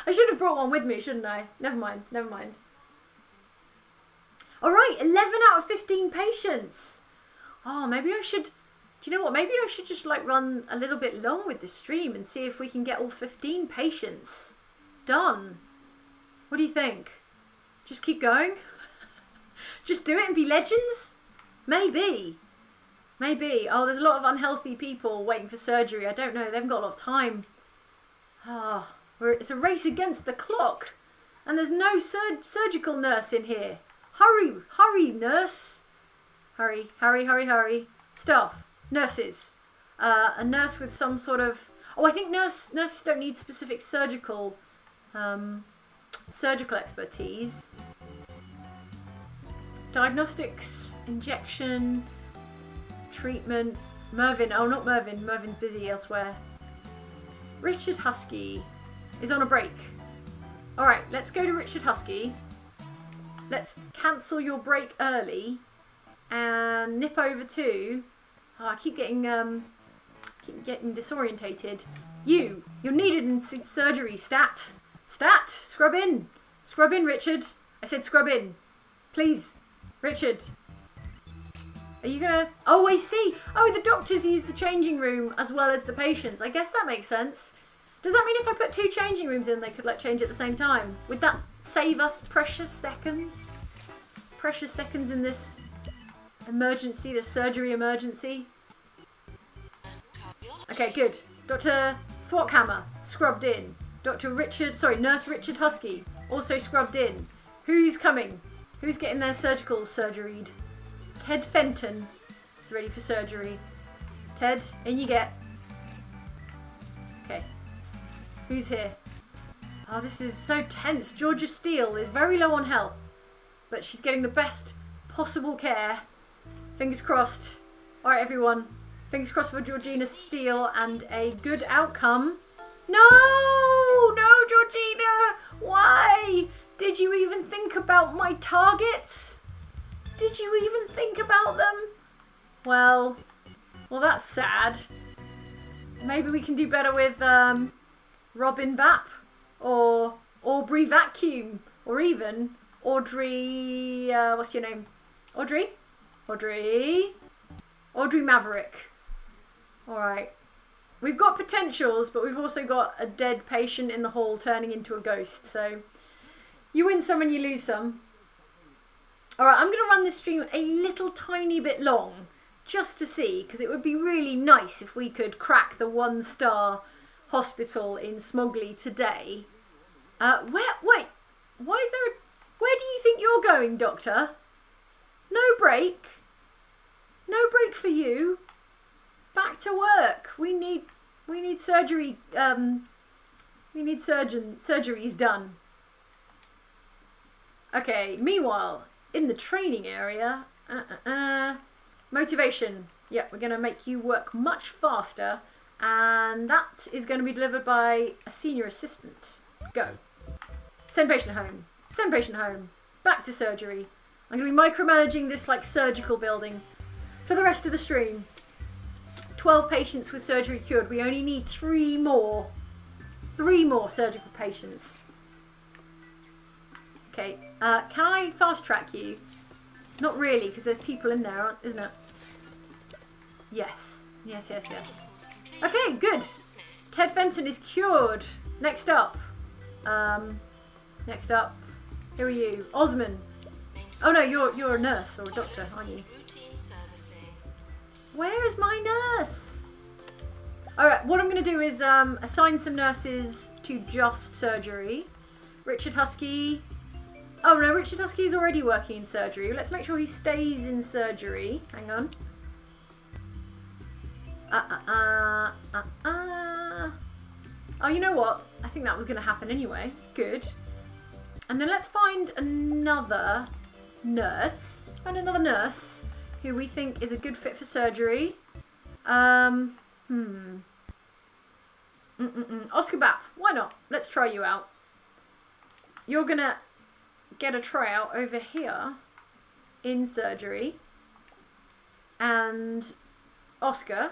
I should have brought one with me, shouldn't I? Never mind. Alright, 11 out of 15 patients. Oh, maybe I should... Do you know what? Maybe I should just like run a little bit long with the stream and see if we can get all 15 patients done. What do you think? Just keep going? Just do it and be legends? Maybe. Oh, there's a lot of unhealthy people waiting for surgery. I don't know. They haven't got a lot of time. Oh... It's a race against the clock. And there's no surgical nurse in here. Hurry, nurse. Hurry. Staff, nurses. A nurse with some sort of... Oh, I think nurses don't need specific surgical expertise. Diagnostics, injection, treatment. Mervyn. Oh, not Mervyn. Mervyn's busy elsewhere. Richard Husky is on a break. Alright, let's go to Richard Husky. Let's cancel your break early and nip over to... Oh, I keep getting disorientated. You're needed in surgery. Stat, scrub in, Richard. I said scrub in. Please, Richard. Are you gonna... Oh, I see. Oh, the doctors use the changing room as well as the patients. I guess that makes sense. Does that mean if I put 2 changing rooms in, they could like change at the same time? Would that save us precious seconds? Precious seconds in this emergency, this surgery emergency? Okay, good. Dr. Thwackhammer, scrubbed in. Nurse Richard Husky, also scrubbed in. Who's coming? Who's getting their surgical surgeried? Ted Fenton is ready for surgery. Ted, in you get. Okay. Who's here? Oh, this is so tense. Georgia Steele is very low on health, but she's getting the best possible care. Fingers crossed. Alright, everyone. Fingers crossed for Georgina Steele and a good outcome. No, Georgina! Why? Did you even think about my targets? Did you even think about them? Well, that's sad. Maybe we can do better with Robin Bapp or Aubrey Vacuum or even Audrey, what's your name? Audrey Maverick. Alright. We've got potentials, but we've also got a dead patient in the hall turning into a ghost. So you win some and you lose some. Alright, I'm going to run this stream a little tiny bit long just to see, because it would be really nice if we could crack the 1-star hospital in Smogley today. Wait, why is there where do you think you're going, Doctor? No break? No break for you? Back to work. We need surgery, we need surgeries done. Okay, meanwhile, in the training area, motivation. Yeah, we're going to make you work much faster And that is going to be delivered by a senior assistant. Go. Send patient home. Send patient home. Back to surgery. I'm going to be micromanaging this like surgical building for the rest of the stream. 12 patients with surgery cured. We only need 3 more. 3 more surgical patients. Okay. Can I fast track you? Not really, because there's people in there, isn't it? Yes. Yes, yes, yes. Okay, good. Ted Fenton is cured. Next up. Next up. Who are you? Osman. Oh no, you're a nurse or a doctor, aren't you? Where is my nurse? Alright, what I'm going to do is assign some nurses to just surgery. Richard Husky. Oh no, Richard Husky is already working in surgery. Let's make sure he stays in surgery. Hang on. Oh, you know what? I think that was going to happen anyway. Good. And then let's find another nurse. Let's find another nurse who we think is a good fit for surgery. Oscar Bapp. Why not? Let's try you out. You're going to get a tryout over here in surgery. And Oscar,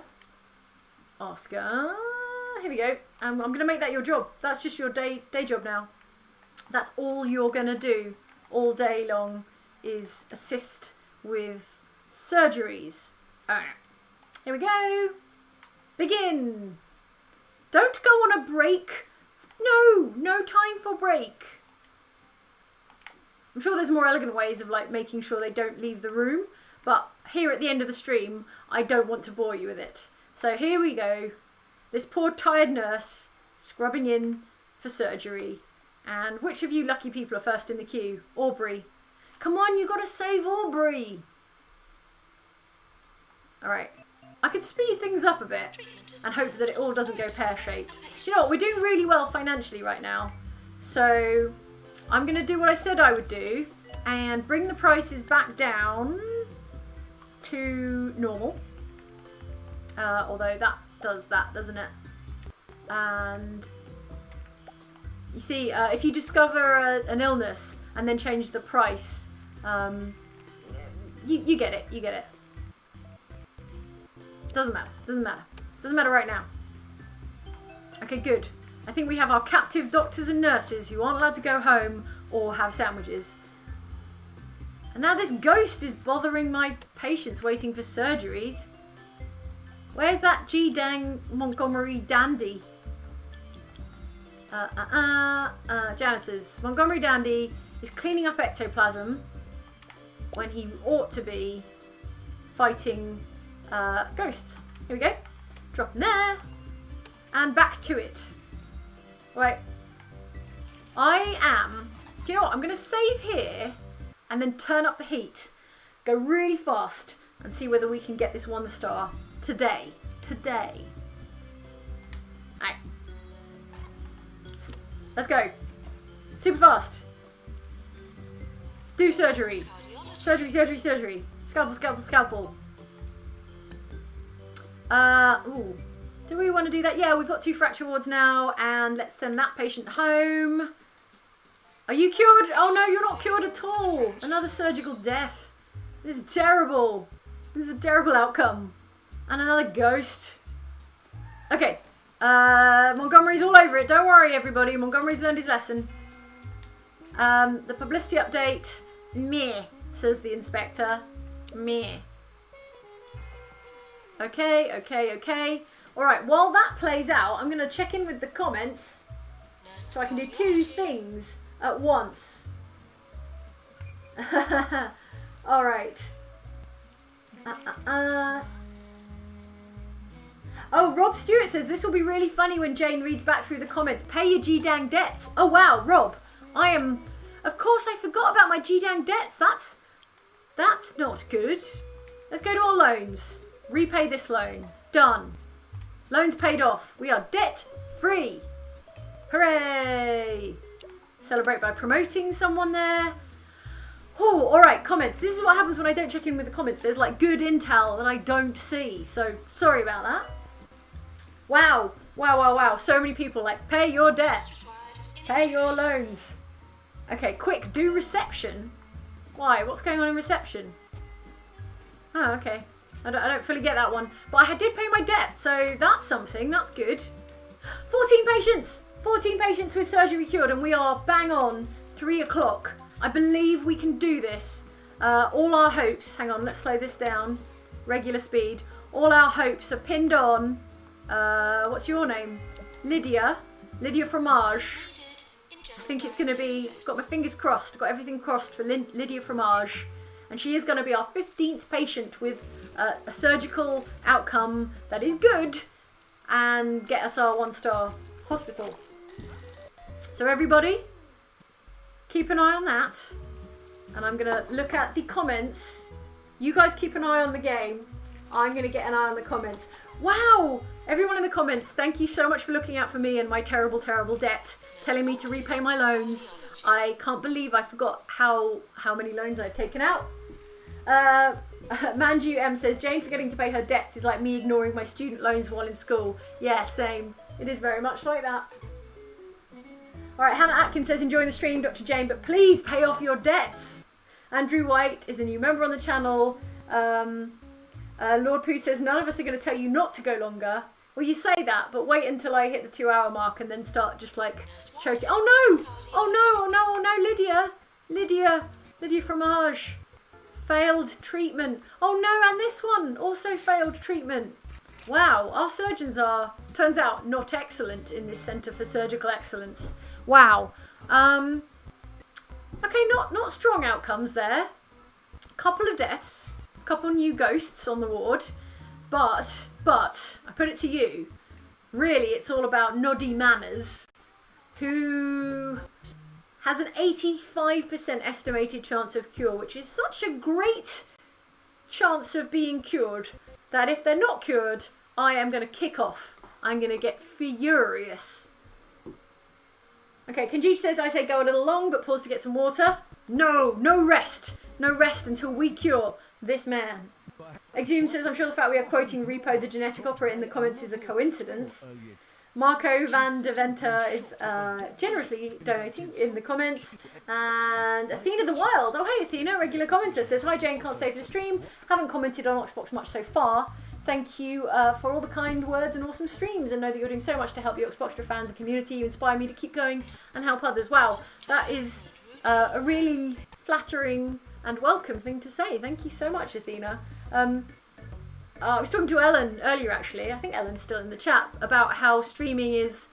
here we go. I'm going to make that your job. That's just your day job now. That's all you're going to do all day long is assist with surgeries. Alright. Here we go. Begin. Don't go on a break. No time for break. I'm sure there's more elegant ways of like making sure they don't leave the room, but here at the end of the stream, I don't want to bore you with it. So here we go. This poor tired nurse scrubbing in for surgery. And which of you lucky people are first in the queue? Aubrey. Come on, you got to save Aubrey. Alright. I could speed things up a bit and hope that it all doesn't go pear-shaped. You know what? We're doing really well financially right now. So I'm going to do what I said I would do and bring the prices back down to normal. Although that does that, doesn't it? And you see, if you discover an illness and then change the price, you get it. You get it. Doesn't matter. Doesn't matter. Doesn't matter right now. Okay, good. I think we have our captive doctors and nurses who aren't allowed to go home or have sandwiches. And now this ghost is bothering my patients waiting for surgeries. Where's that G-Dang Montgomery dandy? Janitors. Montgomery dandy is cleaning up ectoplasm when he ought to be fighting ghosts. Here we go. Drop in there. And back to it. Right. Do you know what? I'm going to save here and then turn up the heat. Go really fast and see whether we can get this 1 star today. Today. Alright. Let's go. Super fast. Do surgery. Surgery. Scalpel. Ooh. Do we want to do that? Yeah, we've got 2 fracture wards now, and let's send that patient home. Are you cured? Oh no, you're not cured at all. Another surgical death. This is terrible. This is a terrible outcome. And another ghost. Okay. Montgomery's all over it. Don't worry, everybody. Montgomery's learned his lesson. The publicity update. Meh, says the inspector. Meh. Okay. Alright, while that plays out, I'm going to check in with the comments so I can do 2 things at once. Alright. Oh, Rob Stewart says, this will be really funny when Jane reads back through the comments. Pay your G-Dang debts. Oh, wow, Rob. Of course I forgot about my G-Dang debts. That's not good. Let's go to our loans. Repay this loan. Done. Loans paid off. We are debt free. Hooray. Celebrate by promoting someone there. Oh, alright, comments. This is what happens when I don't check in with the comments. There's like good intel that I don't see. So, sorry about that. Wow. Wow. So many people like, pay your debt. Pay your loans. Okay, quick, do reception. Why? What's going on in reception? Oh, okay. I don't fully get that one. But I did pay my debt, so that's something. That's good. 14 patients! 14 patients with surgery cured, and we are bang on 3 o'clock. I believe we can do this. All our hopes... Hang on, let's slow this down. Regular speed. All our hopes are pinned on... what's your name? Lydia. Lydia Fromage. I think it's going to be... Got my fingers crossed. Got everything crossed for Lydia Fromage. And she is going to be our 15th patient with a surgical outcome that is good and get us our 1-star hospital. So everybody, keep an eye on that. And I'm going to look at the comments. You guys keep an eye on the game. I'm going to get an eye on the comments. Wow! Everyone in the comments, thank you so much for looking out for me and my terrible, terrible debt. Telling me to repay my loans. I can't believe I forgot how many loans I'd taken out. Manju M says, Jane forgetting to pay her debts is like me ignoring my student loans while in school. Yeah, same. It is very much like that. Alright, Hannah Atkins says, enjoying the stream, Dr. Jane, but please pay off your debts. Andrew White is a new member on the channel. Lord Pooh says, none of us are going to tell you not to go longer. Well, you say that, but wait until I hit the 2-hour mark and then start just like choking. Oh no! Oh no, Lydia Fromage. Failed treatment. Oh no, and this one also failed treatment. Wow, our surgeons are, turns out, not excellent in this Centre for Surgical Excellence. Wow. Okay, not strong outcomes there. Couple of deaths, couple new ghosts on the ward, but I put it to you, really it's all about Noddy Manners, who has an 85% estimated chance of cure, which is such a great chance of being cured that if they're not cured, I am going to kick off. I'm going to get furious. Okay, Kanji says, I say go a little long, but pause to get some water. No rest. No rest until we cure this man. Exhume says, I'm sure the fact we are quoting Repo the genetic operator in the comments is a coincidence. Marco van de Venter is generously donating in the comments. And Athena the Wild. Oh, hey, Athena, regular commenter, says, hi, Jane, can't stay for the stream. Haven't commented on Oxbox much so far. Thank you for all the kind words and awesome streams, and know that you're doing so much to help the Oxboxtra fans and community. You inspire me to keep going and help others. Wow, that is a really flattering and welcome thing to say. Thank you so much, Athena. I was talking to Ellen earlier, actually. I think Ellen's still in the chat, about how streaming is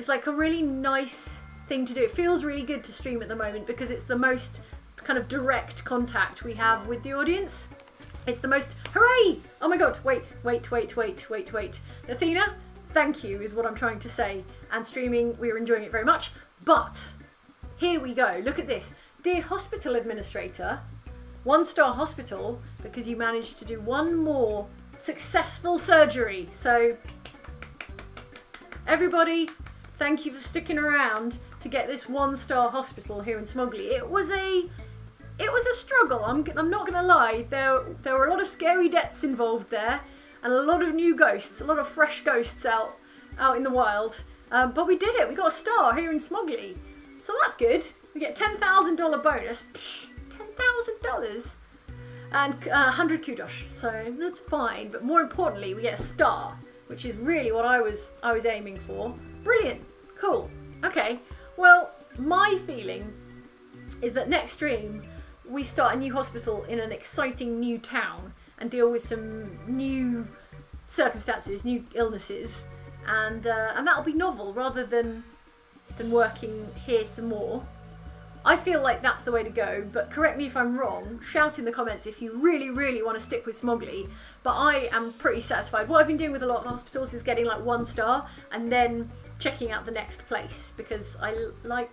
like a really nice thing to do. It feels really good to stream at the moment because it's the most kind of direct contact we have with the audience. It's the most, hooray! Oh my god, wait. Athena, thank you is what I'm trying to say. And streaming, we're enjoying it very much. But, here we go, look at this. Dear Hospital Administrator, 1-star hospital, because you managed to do one more successful surgery. So, everybody, thank you for sticking around to get this 1-star hospital here in Smuggly. It was a struggle. I'm not gonna lie. There were a lot of scary deaths involved there, and a lot of new ghosts, a lot of fresh ghosts out in the wild. But we did it. We got a star here in Smuggly, so that's good. We get $10,000 bonus. $10,000 and 100 kudos. So that's fine. But more importantly, we get a star, which is really what I was aiming for. Brilliant. Cool. Okay. Well, my feeling is that next stream we start a new hospital in an exciting new town and deal with some new circumstances, new illnesses, and that'll be novel rather than working here some more. I feel like that's the way to go, but correct me if I'm wrong. Shout in the comments if you really, really want to stick with Smuggly. But I am pretty satisfied. What I've been doing with a lot of hospitals is getting like 1-star and then checking out the next place, because I like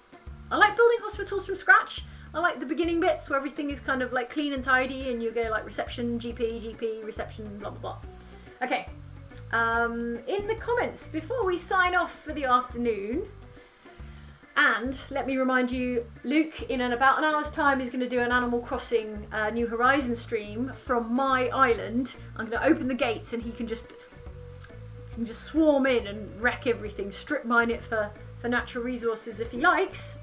building hospitals from scratch. I like the beginning bits where everything is kind of like clean and tidy, and you go like reception, GP, reception, blah, blah, blah. Okay. In the comments, before we sign off for the afternoon, and let me remind you, Luke, in about an hour's time, is going to do an Animal Crossing New Horizons stream from my island. I'm going to open the gates and he can just He can just swarm in and wreck everything, strip mine it for natural resources if he likes.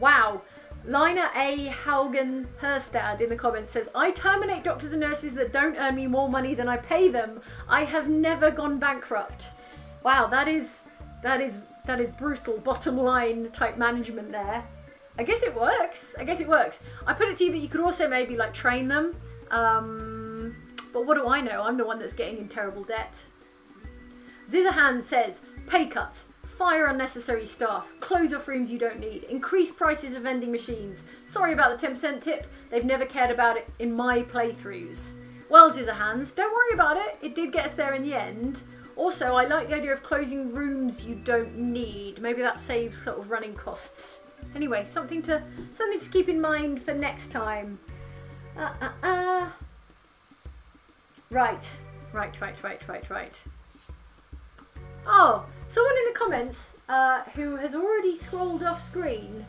Wow. Lina A. Haugen Herstad in the comments says, I terminate doctors and nurses that don't earn me more money than I pay them. I have never gone bankrupt. Wow, that is brutal bottom line type management there. I guess it works. I put it to you that you could also maybe like train them. But what do I know? I'm the one that's getting in terrible debt. Zizahan says, pay cuts. Fire unnecessary staff, close off rooms you don't need, increase prices of vending machines. Sorry about the 10% tip, they've never cared about it in my playthroughs. Well, Zizahans, don't worry about it, it did get us there in the end. Also, I like the idea of closing rooms you don't need. Maybe that saves sort of running costs. Anyway, something to keep in mind for next time. Right. Oh, someone in the comments who has already scrolled off screen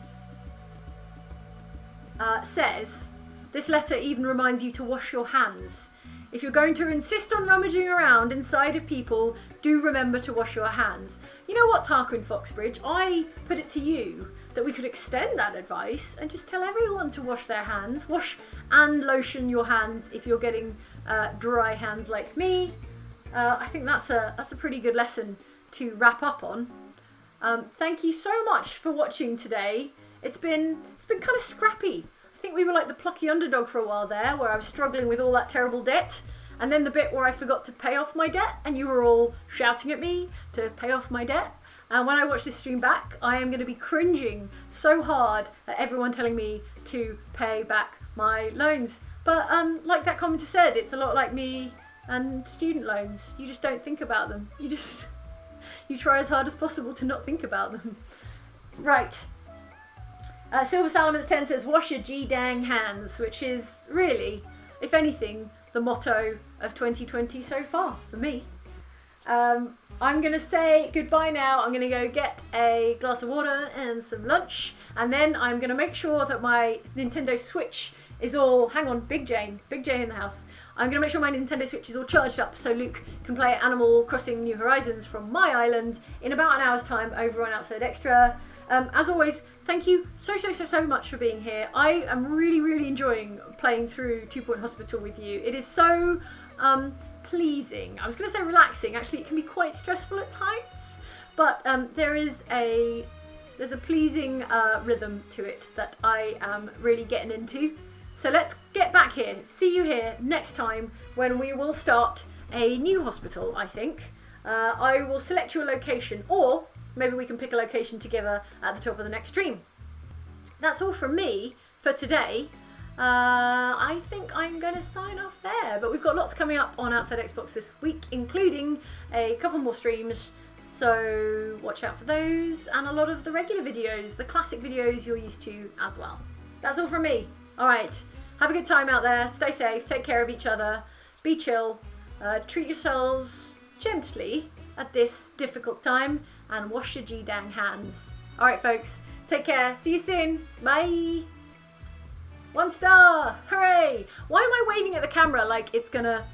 says, this letter even reminds you to wash your hands. If you're going to insist on rummaging around inside of people, do remember to wash your hands. You know what, Tarquin Foxbridge? I put it to you that we could extend that advice and just tell everyone to wash their hands. Wash and lotion your hands if you're getting dry hands like me. I think that's a pretty good lesson to wrap up on. Thank you so much for watching today. It's been kind of scrappy. I think we were like the plucky underdog for a while there, where I was struggling with all that terrible debt, and then the bit where I forgot to pay off my debt, and you were all shouting at me to pay off my debt. And when I watch this stream back, I am going to be cringing so hard at everyone telling me to pay back my loans. But like that commenter said, it's a lot like me and student loans. You just don't think about them. You try as hard as possible to not think about them. Right. Silver Salamence 10 says, wash your G-dang hands, which is really, if anything, the motto of 2020 so far for me. I'm going to say goodbye now. I'm going to go get a glass of water and some lunch, and then I'm going to make sure that my Nintendo Switch is all... Hang on, Big Jane in the house. I'm going to make sure my Nintendo Switch is all charged up so Luke can play Animal Crossing New Horizons from my island in about an hour's time over on Outside Extra. As always, thank you so much for being here. I am really enjoying playing through 2 Point Hospital with you. It is so pleasing. I was going to say relaxing. Actually, it can be quite stressful at times, but there's a pleasing rhythm to it that I am really getting into. So let's get back here. See you here next time when we will start a new hospital, I think. I will select your location, or maybe we can pick a location together at the top of the next stream. That's all from me for today. I think I'm going to sign off there, but we've got lots coming up on Outside Xbox this week, including a couple more streams, so watch out for those, and a lot of the regular videos, the classic videos you're used to as well. That's all from me. Alright, have a good time out there, stay safe, take care of each other, be chill, treat yourselves gently at this difficult time, and wash your G-dang hands. Alright folks, take care, see you soon, bye! 1 star, hooray! Why am I waving at the camera like it's gonna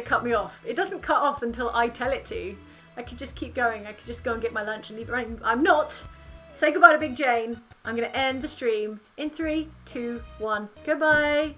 cut me off? It doesn't cut off until I tell it to. I could just keep going, I could just go and get my lunch and leave it running. I'm not! Say goodbye to Big Jane. I'm going to end the stream in 3, 2, 1. Goodbye.